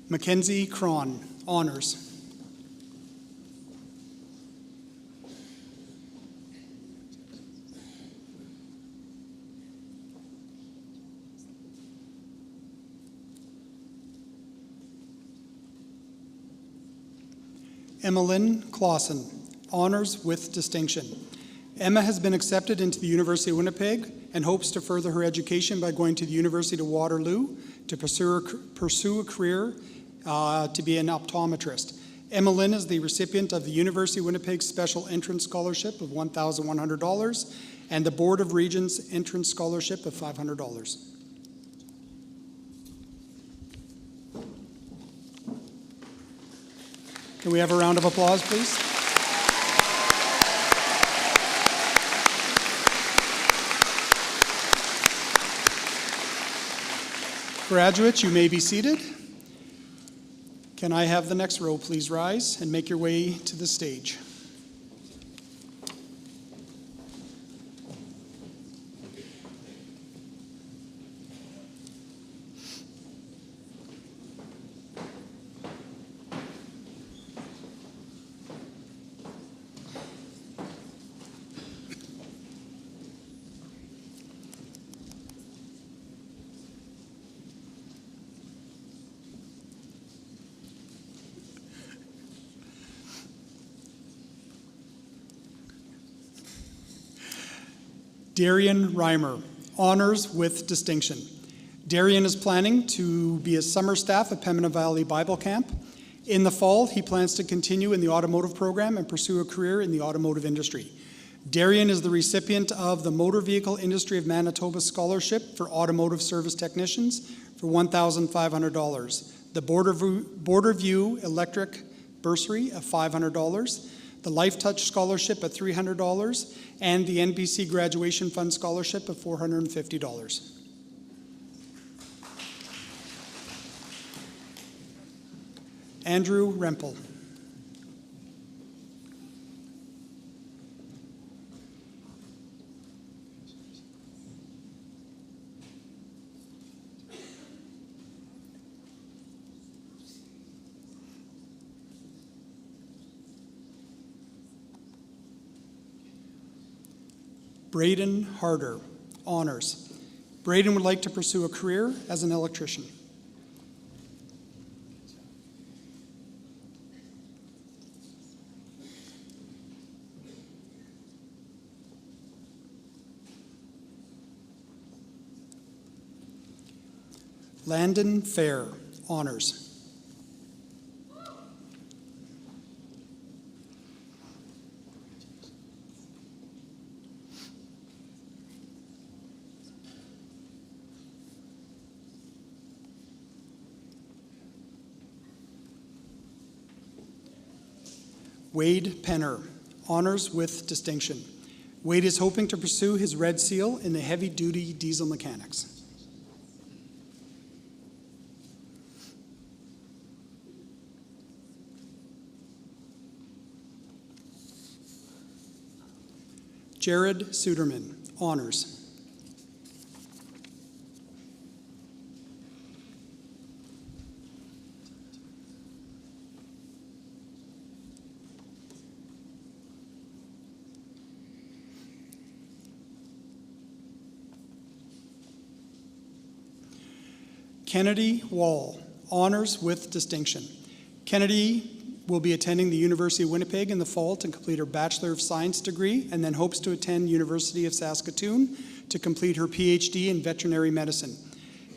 Mackenzie Cron, honors. Emmeline Clausen, honors with distinction. Emma has been accepted into the University of Winnipeg and hopes to further her education by going to the University of Waterloo to pursue a career to be an optometrist. Emmeline is the recipient of the University of Winnipeg Special Entrance Scholarship of $1,100 and the Board of Regents Entrance Scholarship of $500. Can we have a round of applause, please? Graduates, you may be seated. Can I have the next row please rise and make your way to the stage? Darian Reimer, honors with distinction. Darian is planning to be a summer staff at Pembina Valley Bible Camp. In the fall, he plans to continue in the automotive program and pursue a career in the automotive industry. Darian is the recipient of the Motor Vehicle Industry of Manitoba Scholarship for Automotive Service Technicians for $1,500, the Borderview Electric Bursary of $500, the Life Touch Scholarship at $300, and the NPC Graduation Fund Scholarship of $450. Andrew Rempel. Braden Harder, honors. Braden would like to pursue a career as an electrician. Landon Fair, honors. Wade Penner, honors with distinction. Wade is hoping to pursue his Red Seal in the heavy-duty diesel mechanics. Jared Suderman, honors. Kennedy Wall, honors with distinction. Kennedy will be attending the University of Winnipeg in the fall to complete her Bachelor of Science degree and then hopes to attend University of Saskatoon to complete her PhD in veterinary medicine.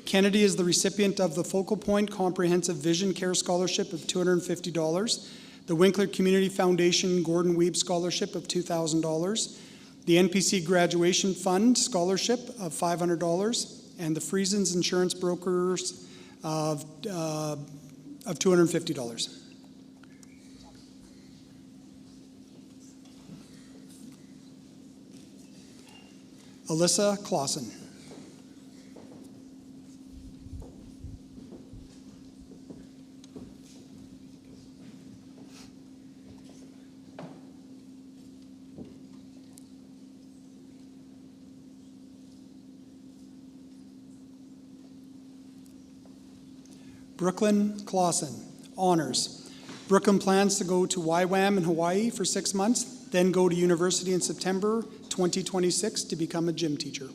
Kennedy is the recipient of the Focal Point Comprehensive Vision Care Scholarship of $250, the Winkler Community Foundation Gordon Weeb Scholarship of $2,000, the NPC Graduation Fund Scholarship of $500, and the Friesens Insurance Brokers of $250. Alyssa Clausen. Brooklyn Clausen, honors. Brooklyn plans to go to YWAM in Hawaii for 6 months, then go to university in September 2026 to become a gym teacher.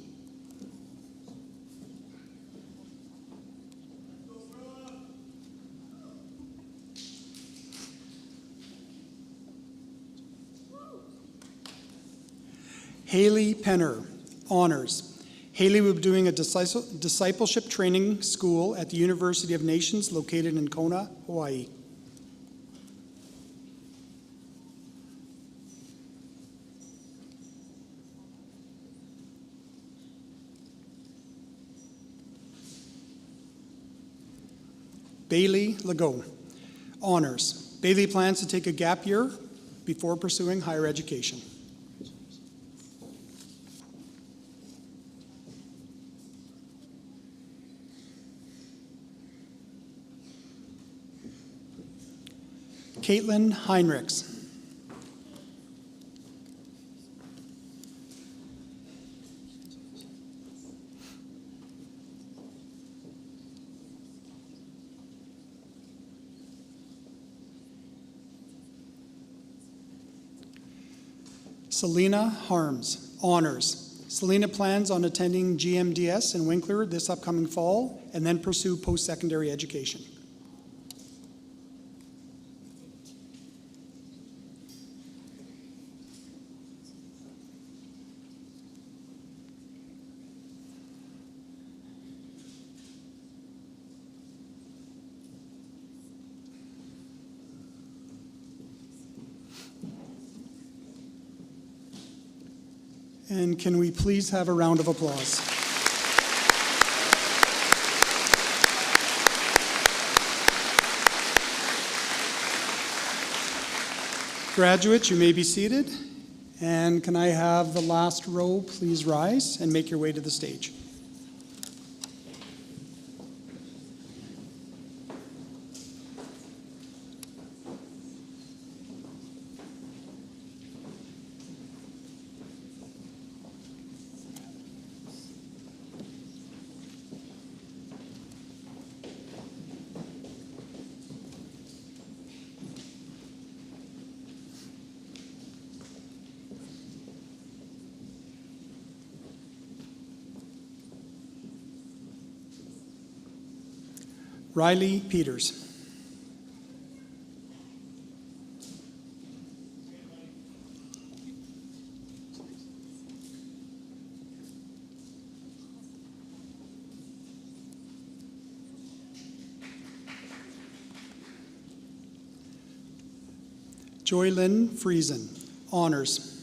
Haley Penner, honors. Haley will be doing a discipleship training school at the University of Nations located in Kona, Hawaii. Bailey Legault, honors. Bailey plans to take a gap year before pursuing higher education. Caitlin Heinrichs. Selena Harms, honors. Selena plans on attending GMDS in Winkler this upcoming fall and then pursue post-secondary education. And can we please have a round of applause? Graduates, you may be seated. And can I have the last row please rise and make your way to the stage? Riley Peters. Joylyn Friesen, honors.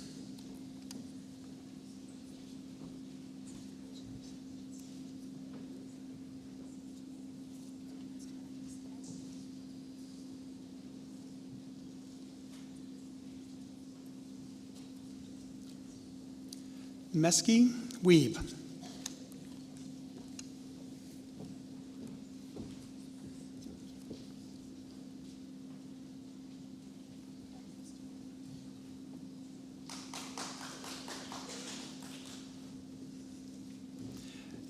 Mesky Weeb.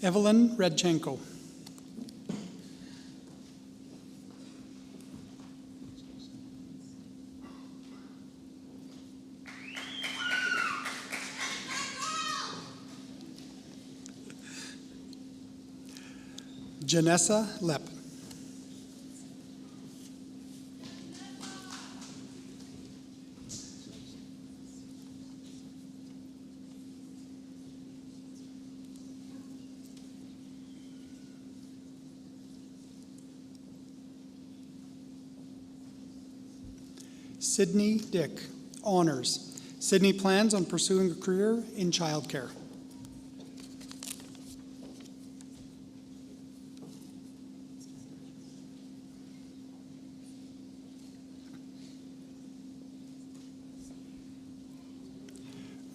Evelyn Redchenko. Janessa Lepp. Sydney Dick, honors. Sydney plans on pursuing a career in childcare.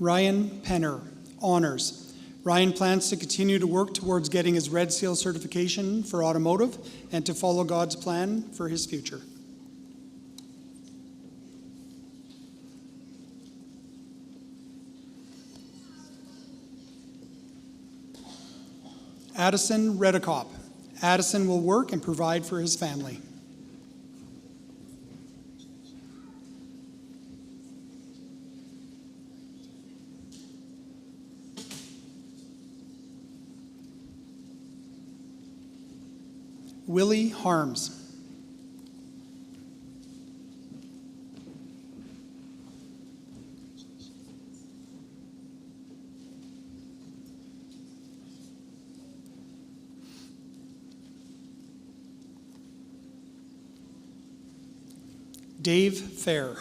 Ryan Penner, honors. Ryan plans to continue to work towards getting his Red Seal certification for automotive and to follow God's plan for his future. Addison Redekop. Addison will work and provide for his family. Willie Harms. Dave Fair.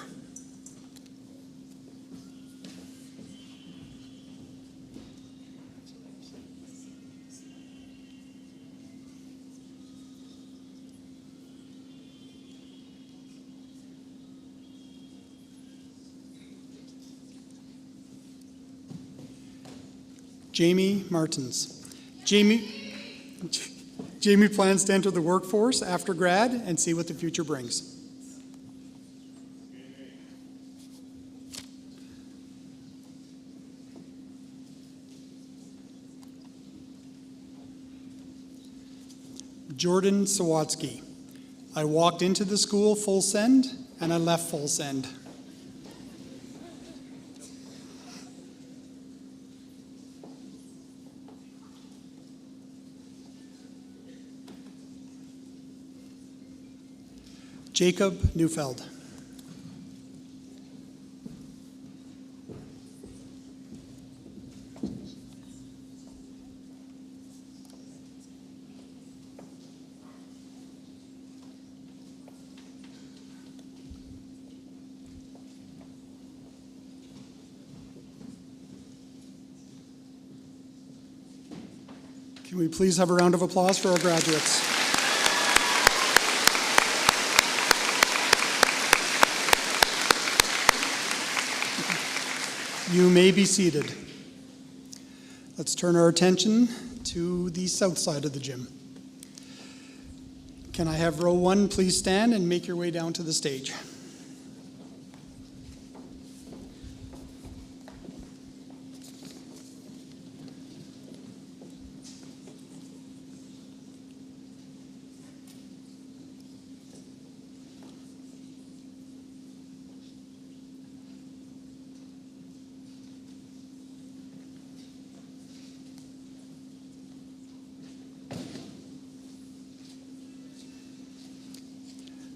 Jamie Martins. Jamie plans to enter the workforce after grad and see what the future brings. Jordan Sawatsky. I walked into the school full send and I left full send. Jacob Neufeld. Can we please have a round of applause for our graduates? You may be seated. Let's turn our attention to the south side of the gym. Can I have row 1 please stand and make your way down to the stage?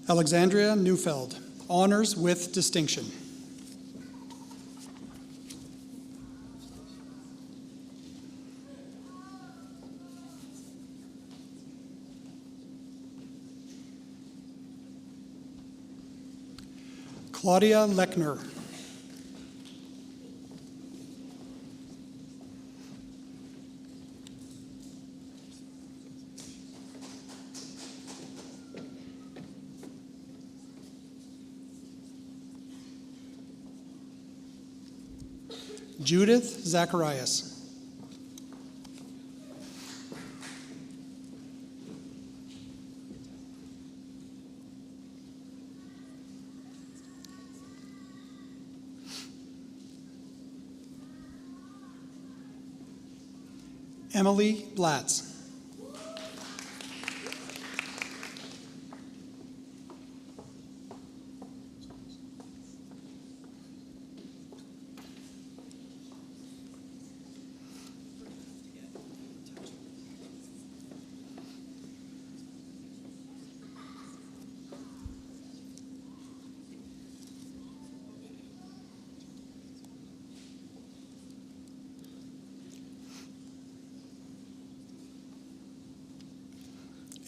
Alexandria Neufeld, honors with distinction. Claudia Lechner. Judith Zacharias. Emily Blatz.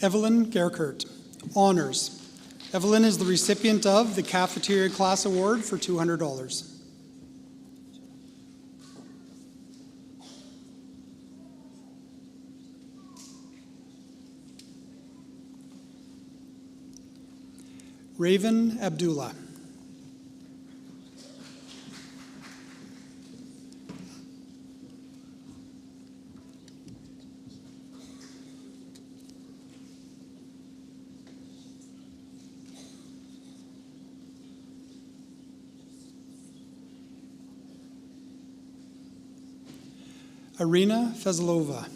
Evelyn Gerkert, honors. Evelyn is the recipient of the Cafeteria Class Award for $200. Raven Abdullah. Irina Fezlova.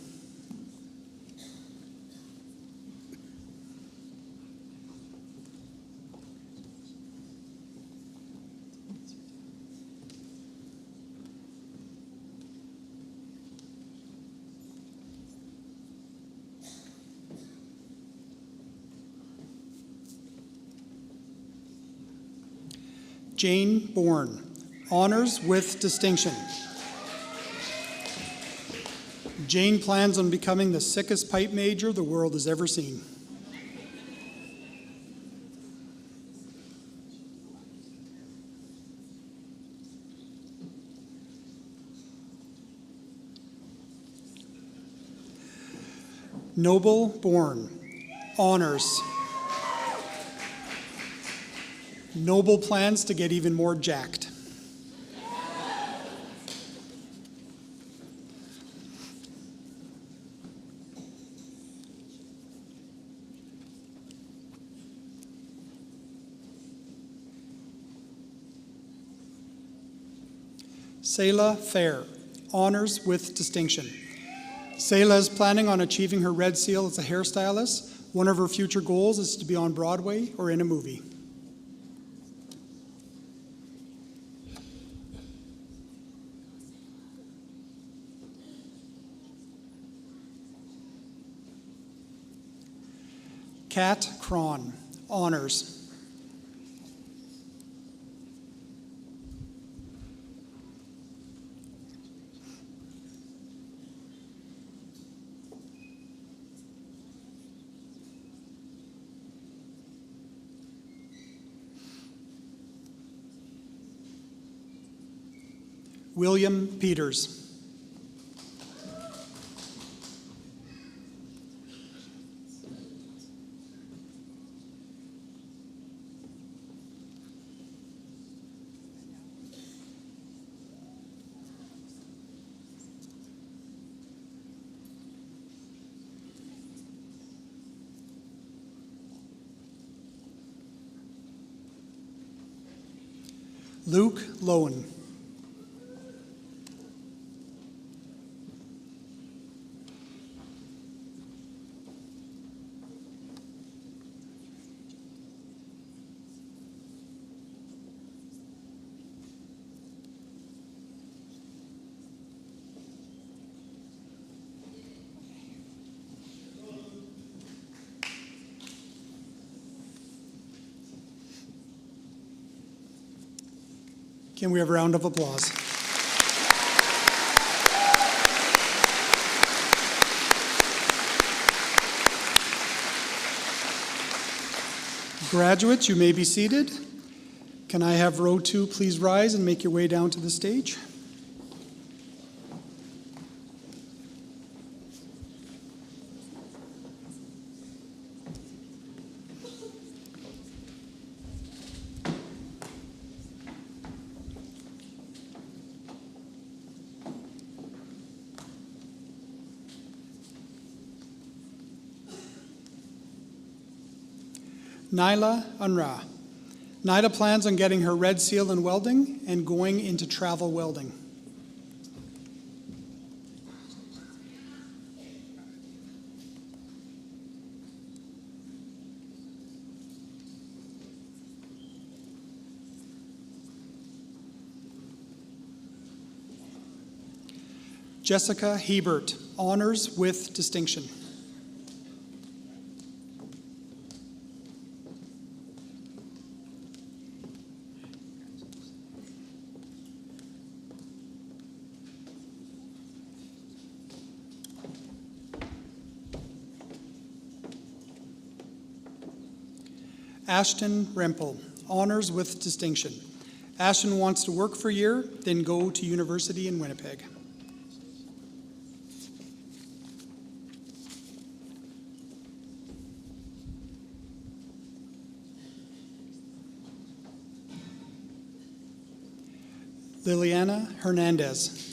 Jane Bourne, honors with distinction. Jane plans on becoming the sickest pipe major the world has ever seen. Noble Bourne, honors. Noble plans to get even more jacked. Selah Fair, honors with distinction. Selah is planning on achieving her Red Seal as a hairstylist. One of her future goals is to be on Broadway or in a movie. Kat Cron, honors. William Peters. Luke Lowen. Can we have a round of applause? Graduates, you may be seated. Can I have row 2 please rise and make your way down to the stage? Nyla Unra. Nyla plans on getting her red seal in welding and going into travel welding. Jessica Hebert, honors with distinction. Ashton Rempel, honors with distinction. Ashton wants to work for a year, then go to university in Winnipeg. Liliana Hernandez.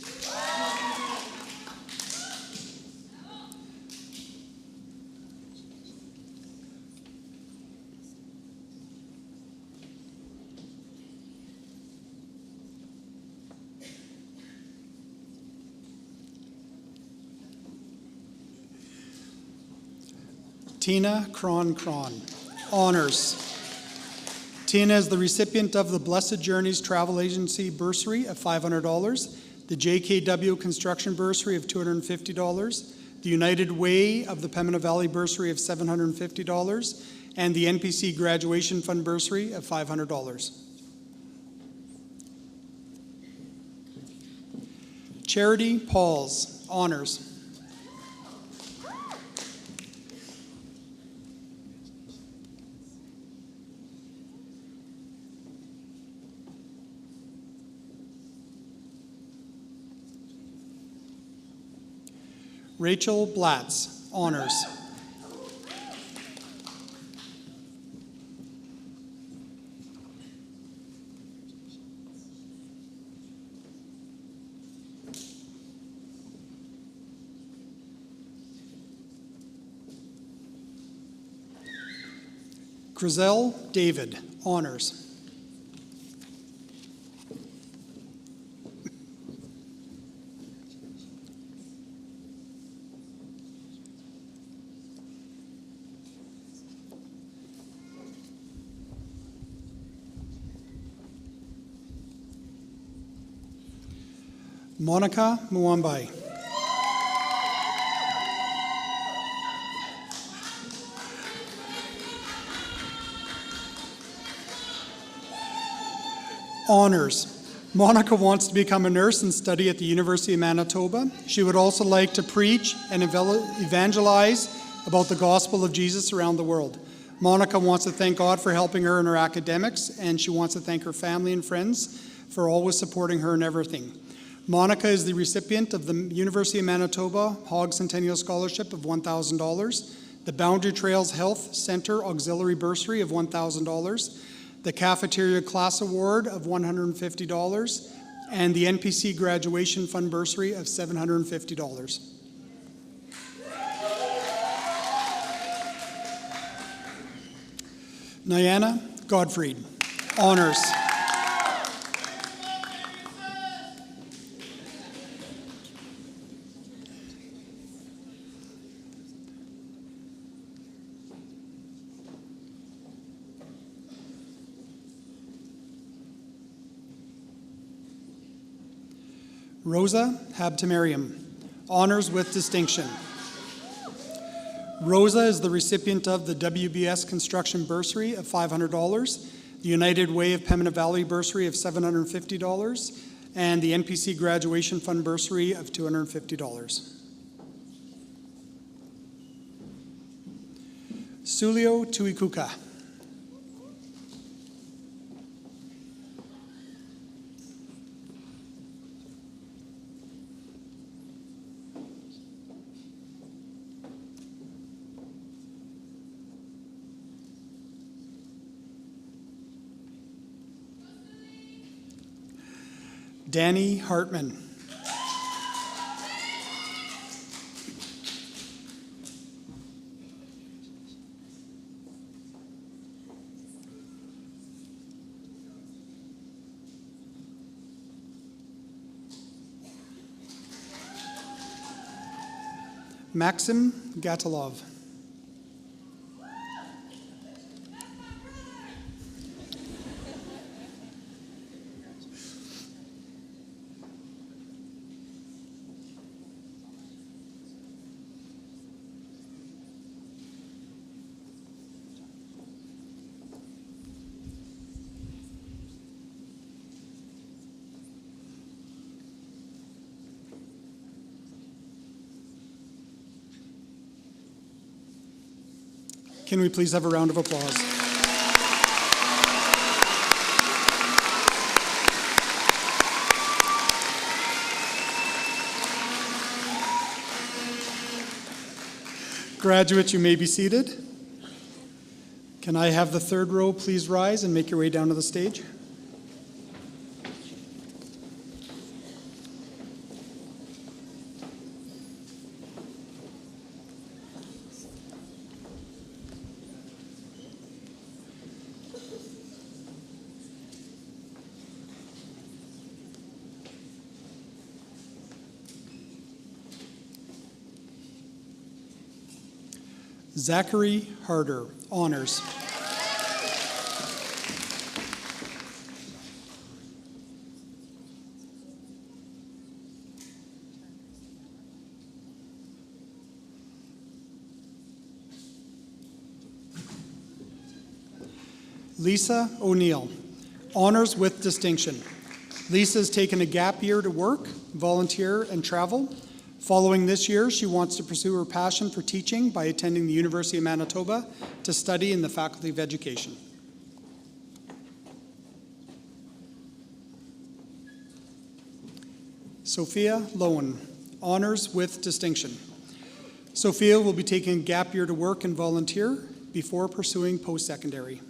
Tina Cron, honors. Tina is the recipient of the Blessed Journeys Travel Agency bursary of $500, the JKW Construction bursary of $250, the United Way of the Pembina Valley bursary of $750, and the NPC Graduation Fund bursary of $500. Charity Pauls, honors. Rachel Blatz, honors. Grizel David, honors. Monica Mwambai. Honors. Monica wants to become a nurse and study at the University of Manitoba. She would also like to preach and evangelize about the gospel of Jesus around the world. Monica wants to thank God for helping her in her academics, and she wants to thank her family and friends for always supporting her in everything. Monica is the recipient of the University of Manitoba Hogg Centennial Scholarship of $1,000, the Boundary Trails Health Center Auxiliary Bursary of $1,000, the Cafeteria Class Award of $150, and the NPC Graduation Fund Bursary of $750. Nyana Godfried, honors. Rosa Habtemariam, honors with distinction. Rosa is the recipient of the WBS Construction Bursary of $500, the United Way of Pembina Valley Bursary of $750, and the NPC Graduation Fund Bursary of $250. Sulio Tuikuka. Danny Hartman. Maxim Gatilov. Can we please have a round of applause? Graduates, you may be seated. Can I have the third row please rise and make your way down to the stage? Zachary Harder, honors. Lisa O'Neill, honors with distinction. Lisa has taken a gap year to work, volunteer, and travel. Following this year, she wants to pursue her passion for teaching by attending the University of Manitoba to study in the Faculty of Education. Sophia Lowen, honors with distinction. Sophia will be taking a gap year to work and volunteer before pursuing post-secondary.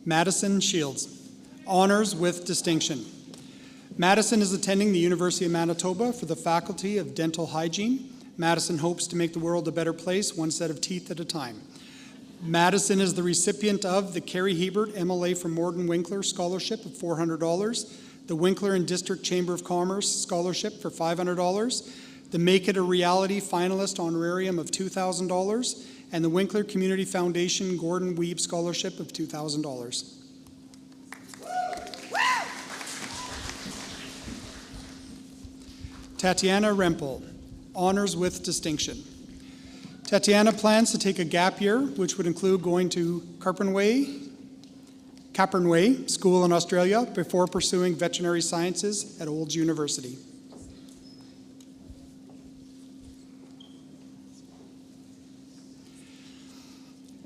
Madison Shields, honors with distinction. Madison is attending the University of Manitoba for the Faculty of Dental Hygiene. Madison hopes to make the world a better place, one set of teeth at a time. Madison is the recipient of the Carrie Hebert MLA from Morden Winkler Scholarship of $400, the Winkler and District Chamber of Commerce Scholarship for $500, the Make It a Reality finalist honorarium of $2,000, and the Winkler Community Foundation Gordon Weeb Scholarship of $2,000. Tatiana Rempel, honors with distinction. Tatiana plans to take a gap year, which would include going to Capernway School in Australia before pursuing veterinary sciences at Olds University.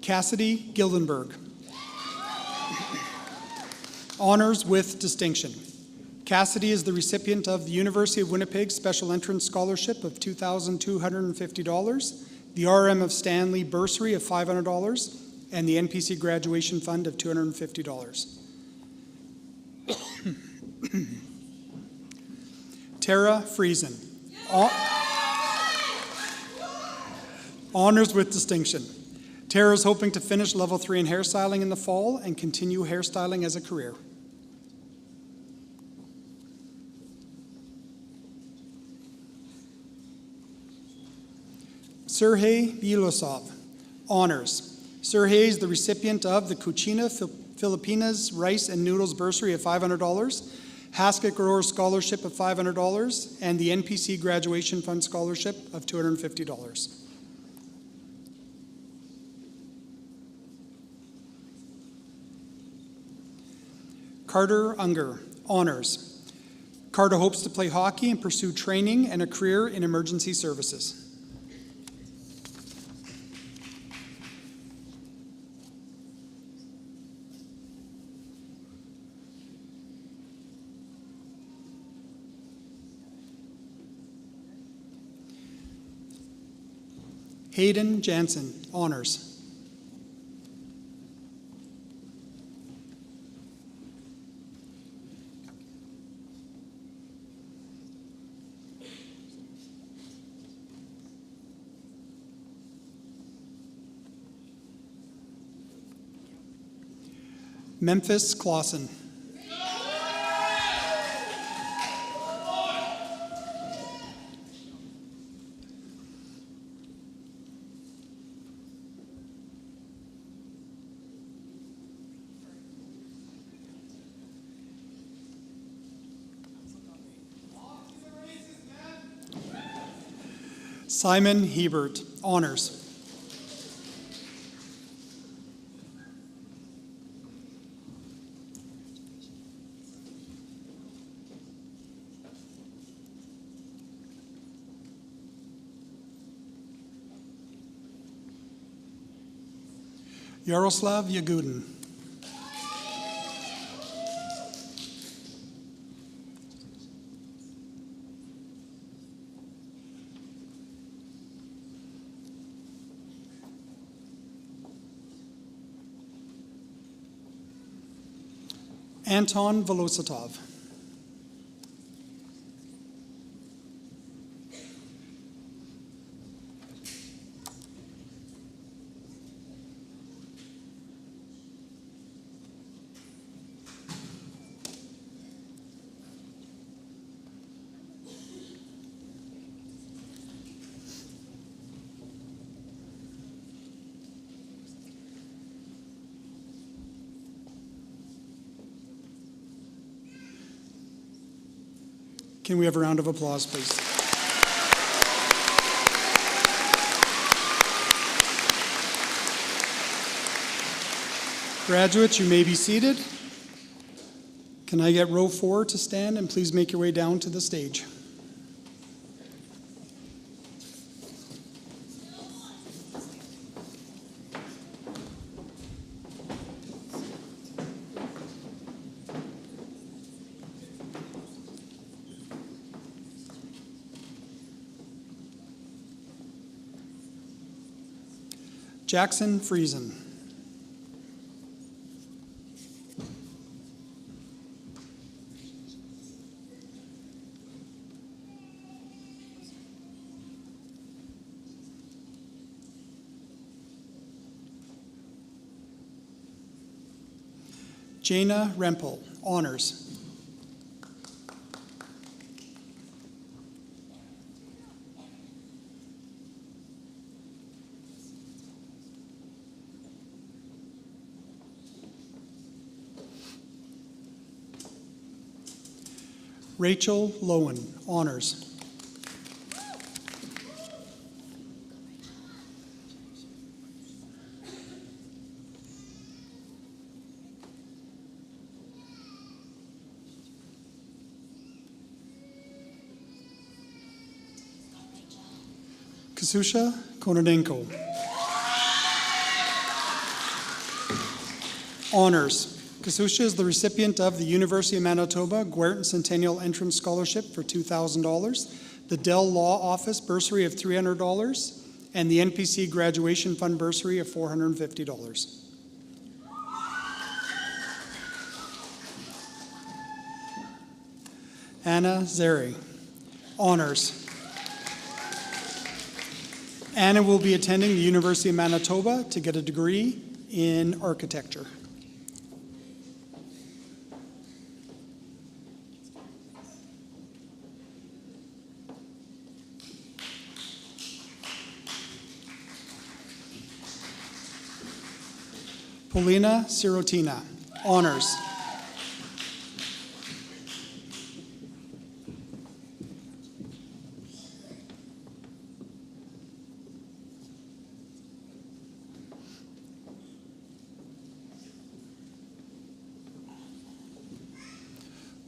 Cassidy Gildenberg, honors with distinction. Cassidy is the recipient of the University of Winnipeg Special Entrance Scholarship of $2,250, the RM of Stanley Bursary of $500, and the NPC Graduation Fund of $250. Tara Friesen, honors with distinction. Tara is hoping to finish level 3 in hairstyling in the fall and continue hairstyling as a career. Sergei Bilosov, honors. Sergei is the recipient of the Cucina Filipinas Rice and Noodles Bursary of $500, Haskett Grower Scholarship of $500, and the NPC Graduation Fund Scholarship of $250. Carter Unger, honors. Carter hopes to play hockey and pursue training and a career in emergency services. Hayden Jansen, honors. Memphis Clausen. Simon Hebert, honors. Yaroslav Yagudin. Anton Volositov. Can we have a round of applause, please? Graduates, you may be seated. Can I get row 4 to stand, and please make your way down to the stage. Jackson Friesen. Jana Rempel, honors. Rachel Lowen, honors. Kasusha Kononenko, honors. Kasusha is the recipient of the University of Manitoba Guertin Centennial Entrance Scholarship for $2,000, the Dell Law Office Bursary of $300, and the NPC Graduation Fund Bursary of $450. Anna Zeri, honors. Anna will be attending the University of Manitoba to get a degree in architecture. Polina Sirotina, honors.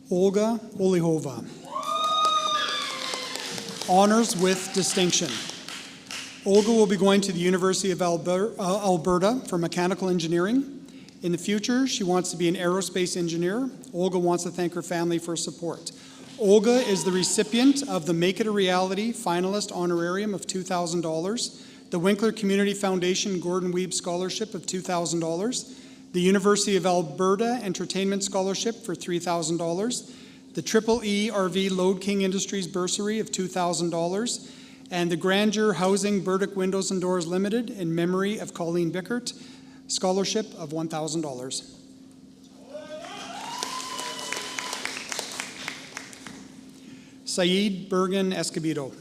Olga Olihova, honors with distinction. Olga will be going to the University of Alberta for mechanical engineering. In the future, she wants to be an aerospace engineer. Olga wants to thank her family for support. Olga is the recipient of the Make It a Reality finalist honorarium of $2,000, the Winkler Community Foundation Gordon Weeb Scholarship of $2,000, the University of Alberta Entertainment Scholarship for $3,000, the Triple E RV Load King Industries bursary of $2,000, and the Grandeur Housing Burdick Windows and Doors Limited in memory of Colleen Bickert scholarship of $1,000. Saeed Bergen Escobedo.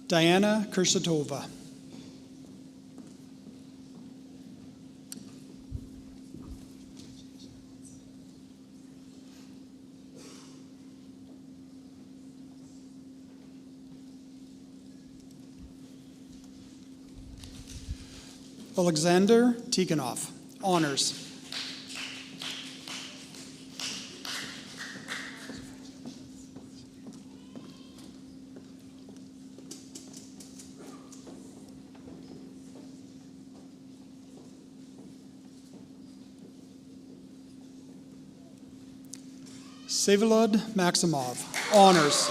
Diana Kursatova. Alexander Tikhonov, honors. Vsevolod Maximov, honors.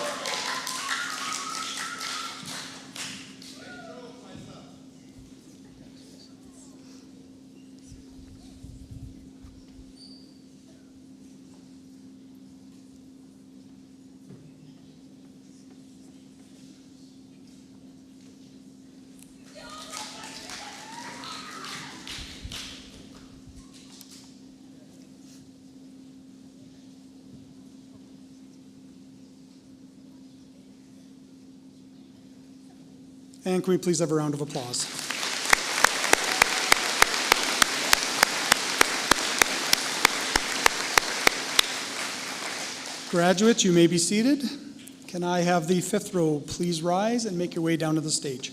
And can we please have a round of applause? Graduates, you may be seated. Can I have the fifth row please rise and make your way down to the stage?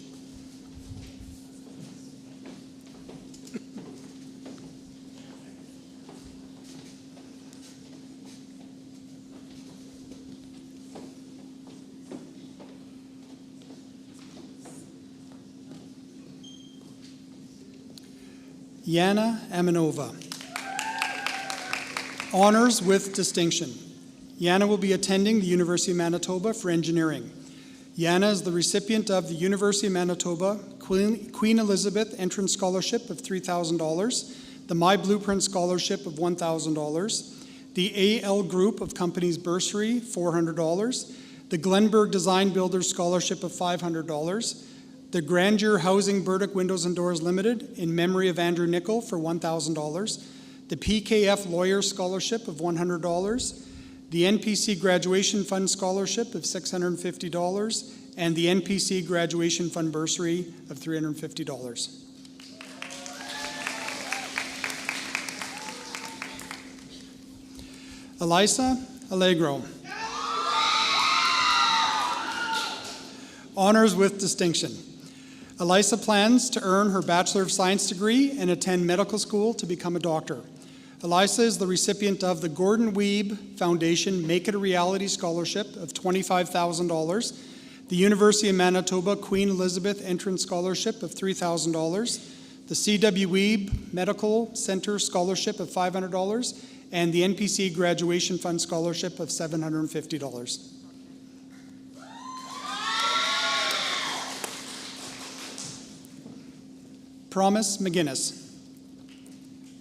Yana Aminova, honors with distinction. Yana will be attending the University of Manitoba for engineering. Yana is the recipient of the University of Manitoba Queen Elizabeth Entrance Scholarship of $3,000, the My Blueprint Scholarship of $1,000, the AL Group of Companies Bursary, $400, the Glenberg Design Builders Scholarship of $500, the Grandeur Housing Burdick Windows and Doors Limited in memory of Andrew Nickel for $1,000, the PKF Lawyer Scholarship of $100, the NPC Graduation Fund Scholarship of $650, and the NPC Graduation Fund Bursary of $350. Elisa Allegro, honors with distinction. Elisa plans to earn her Bachelor of Science degree and attend medical school to become a doctor. Elisa is the recipient of the Gordon Weeb Foundation Make It a Reality Scholarship of $25,000, the University of Manitoba Queen Elizabeth Entrance Scholarship of $3,000, the C.W. Weeb Medical Center Scholarship of $500, and the NPC Graduation Fund Scholarship of $750. Promise McGinnis.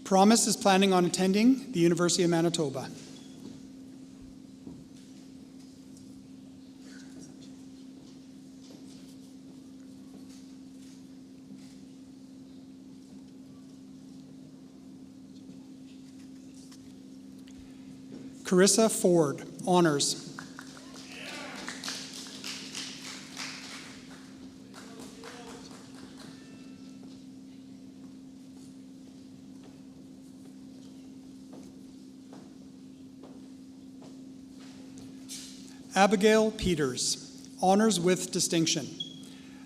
Promise is planning on attending the University of Manitoba. Carissa Ford, honors. Abigail Peters, honors with distinction.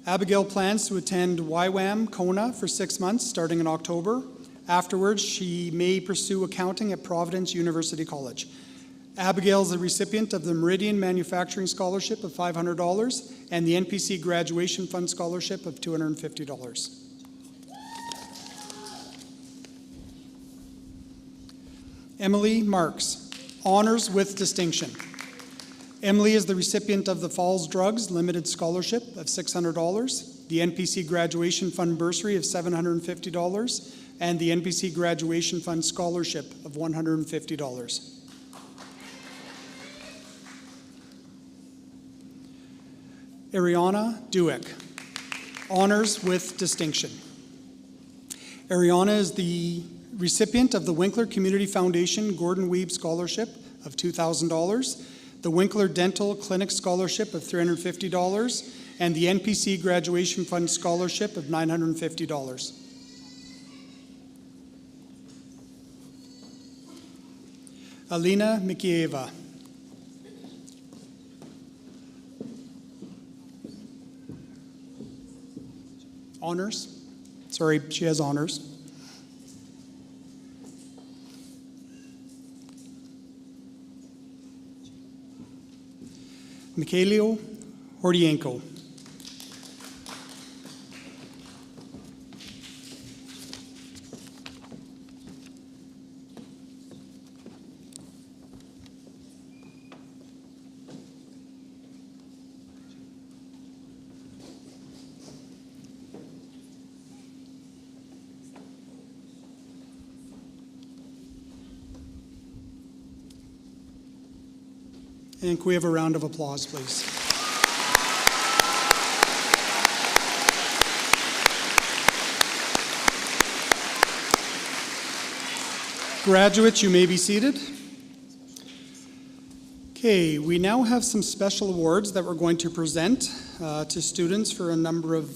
Abigail plans to attend YWAM Kona for 6 months starting in October. Afterwards, she may pursue accounting at Providence University College. Abigail is the recipient of the Meridian Manufacturing Scholarship of $500 and the NPC Graduation Fund Scholarship of $250. Emily Marks, honors with distinction. Emily is the recipient of the Falls Drugs Limited Scholarship of $600, the NPC Graduation Fund Bursary of $750, and the NPC Graduation Fund Scholarship of $150. Ariana Duick, honors with distinction. Ariana is the recipient of the Winkler Community Foundation Gordon Weeb Scholarship of $2,000, the Winkler Dental Clinic Scholarship of $350, and the NPC Graduation Fund Scholarship of $950. Alina Mikieva, honors. Sorry, she has honors. Mikhailo Hordienko. And can we have a round of applause, please? Graduates, you may be seated. Okay, we now have some special awards that we're going to present to students for a number of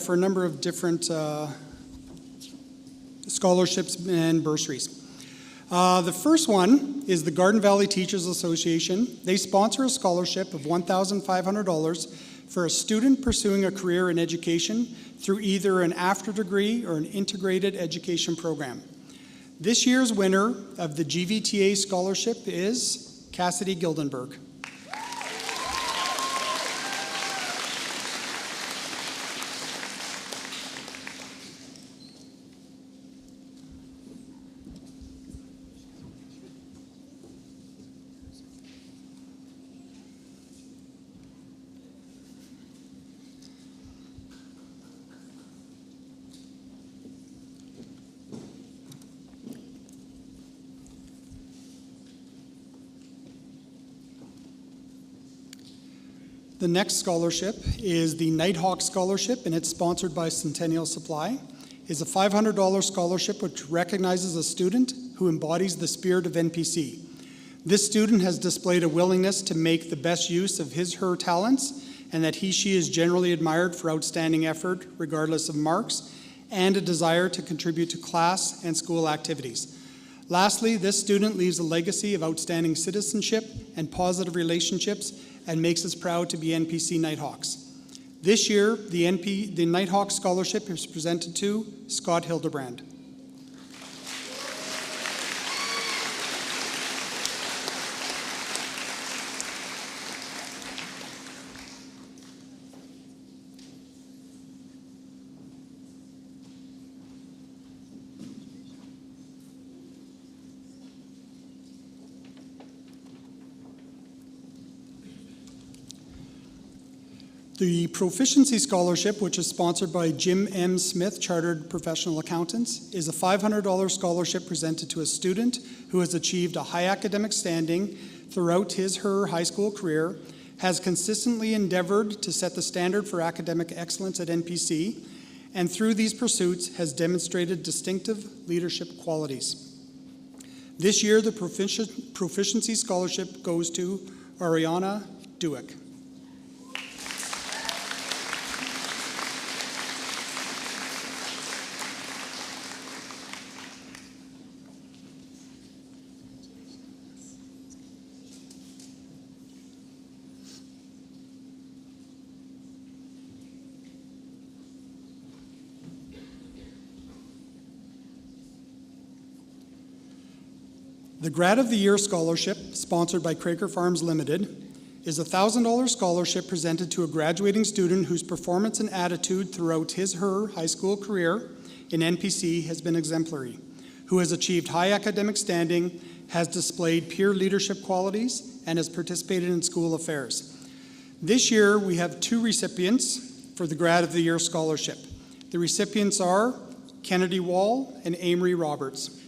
for a number of different scholarships and bursaries. The first one is the Garden Valley Teachers Association. They sponsor a scholarship of $1,500 for a student pursuing a career in education through either an after degree or an integrated education program. This year's winner of the GVTA scholarship is Cassidy Gildenberg. The next scholarship is the Nighthawk Scholarship, and it's sponsored by Centennial Supply. It's a $500 scholarship which recognizes a student who embodies the spirit of NPC. This student has displayed a willingness to make the best use of his/her talents, and that she is generally admired for outstanding effort, regardless of marks, and a desire to contribute to class and school activities. Lastly, this student leaves a legacy of outstanding citizenship and positive relationships and makes us proud to be NPC Nighthawks. This year, the Nighthawk Scholarship is presented to Scott Hildebrand. The Proficiency Scholarship, which is sponsored by Jim M. Smith Chartered Professional Accountants, is a $500 scholarship presented to a student who has achieved a high academic standing throughout his/her high school career, has consistently endeavored to set the standard for academic excellence at NPC, and through these pursuits has demonstrated distinctive leadership qualities. This year, the Proficiency Scholarship goes to Ariana Duick. The Grad of the Year Scholarship, sponsored by Quaker Farms Limited, is a $1,000 scholarship presented to a graduating student whose performance and attitude throughout his/her high school career in NPC has been exemplary, who has achieved high academic standing, has displayed peer leadership qualities, and has participated in school affairs. This year, we have 2 recipients for the Grad of the Year Scholarship. The recipients are Kennedy Wall and Amory Roberts.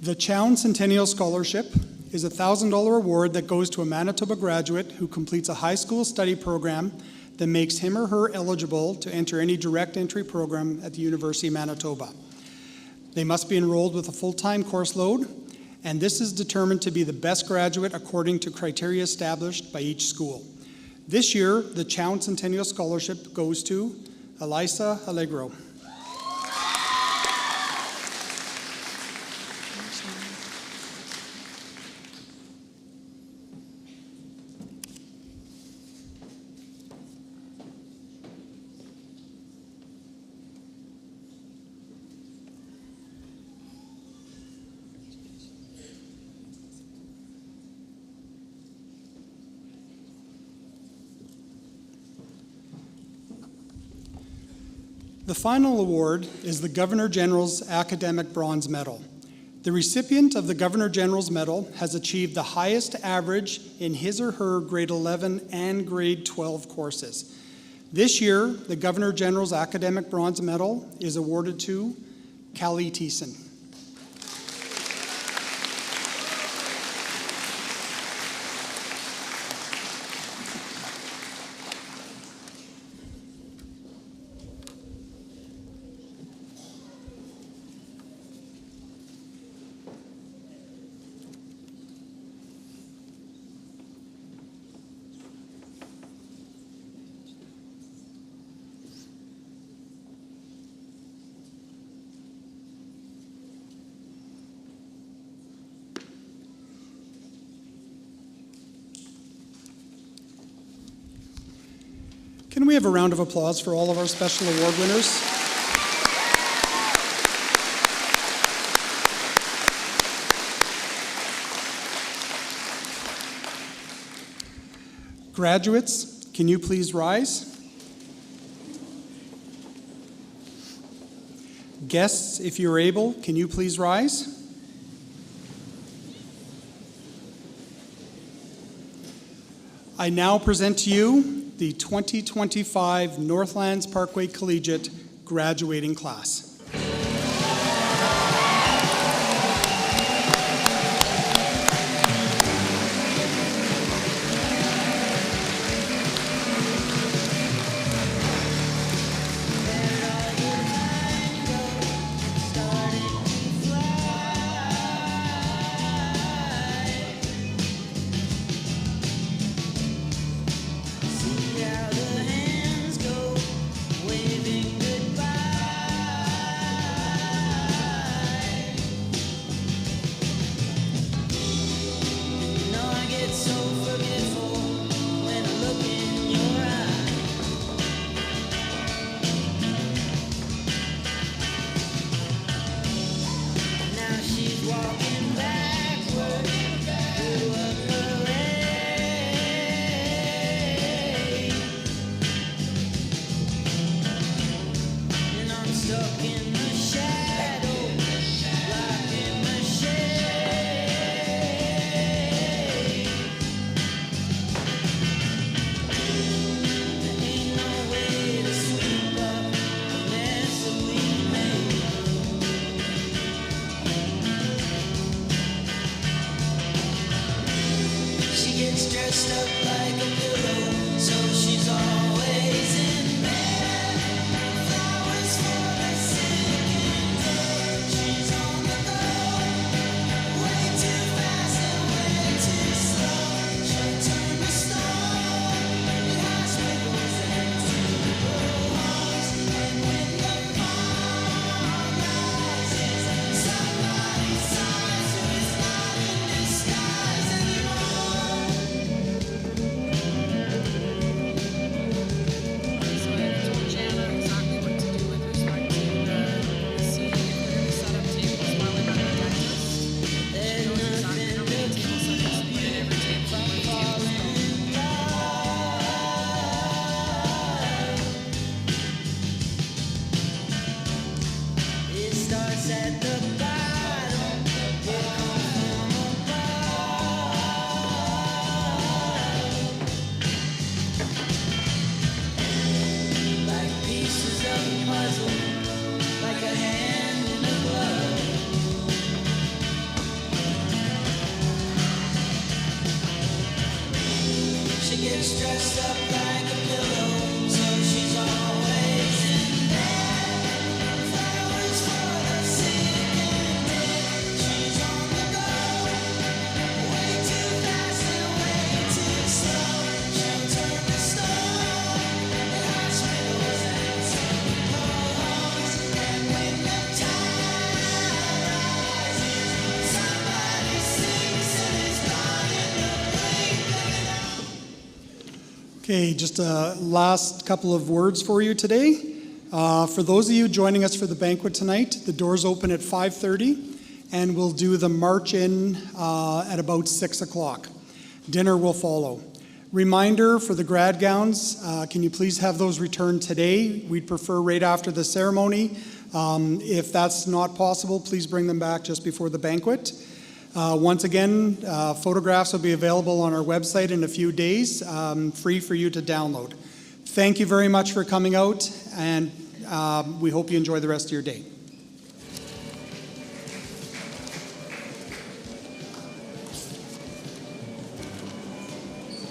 The Chown Centennial Scholarship is a $1,000 award that goes to a Manitoba graduate who completes a high school study program that makes him or her eligible to enter any direct entry program at the University of Manitoba. They must be enrolled with a full-time course load, and this is determined to be the best graduate according to criteria established by each school. This year, the Chown Centennial Scholarship goes to Elisa Allegro. The final award is the Governor General's Academic Bronze Medal. The recipient of the Governor General's Medal has achieved the highest average in his or her grade 11 and grade 12 courses. This year, the Governor General's Academic Bronze Medal is awarded to Callie Thiessen. Can we have a round of applause for all of our special award winners? Graduates, can you please rise? Guests, if you're able, can you please rise? I now present to you the 2025 Northlands Parkway Collegiate graduating class. Waving goodbye. Okay, just a last couple of words for you today. For those of you joining us for the banquet tonight, the doors open at 5:30, and we'll do the march in at about 6 o'clock. Dinner will follow. Reminder for the grad gowns, can you please have those returned today? We'd prefer right after the ceremony. If that's not possible, please bring them back just before the banquet. Once again, photographs will be available on our website in a few days, free for you to download. Thank you very much for coming out, and we hope you enjoy the rest of your day.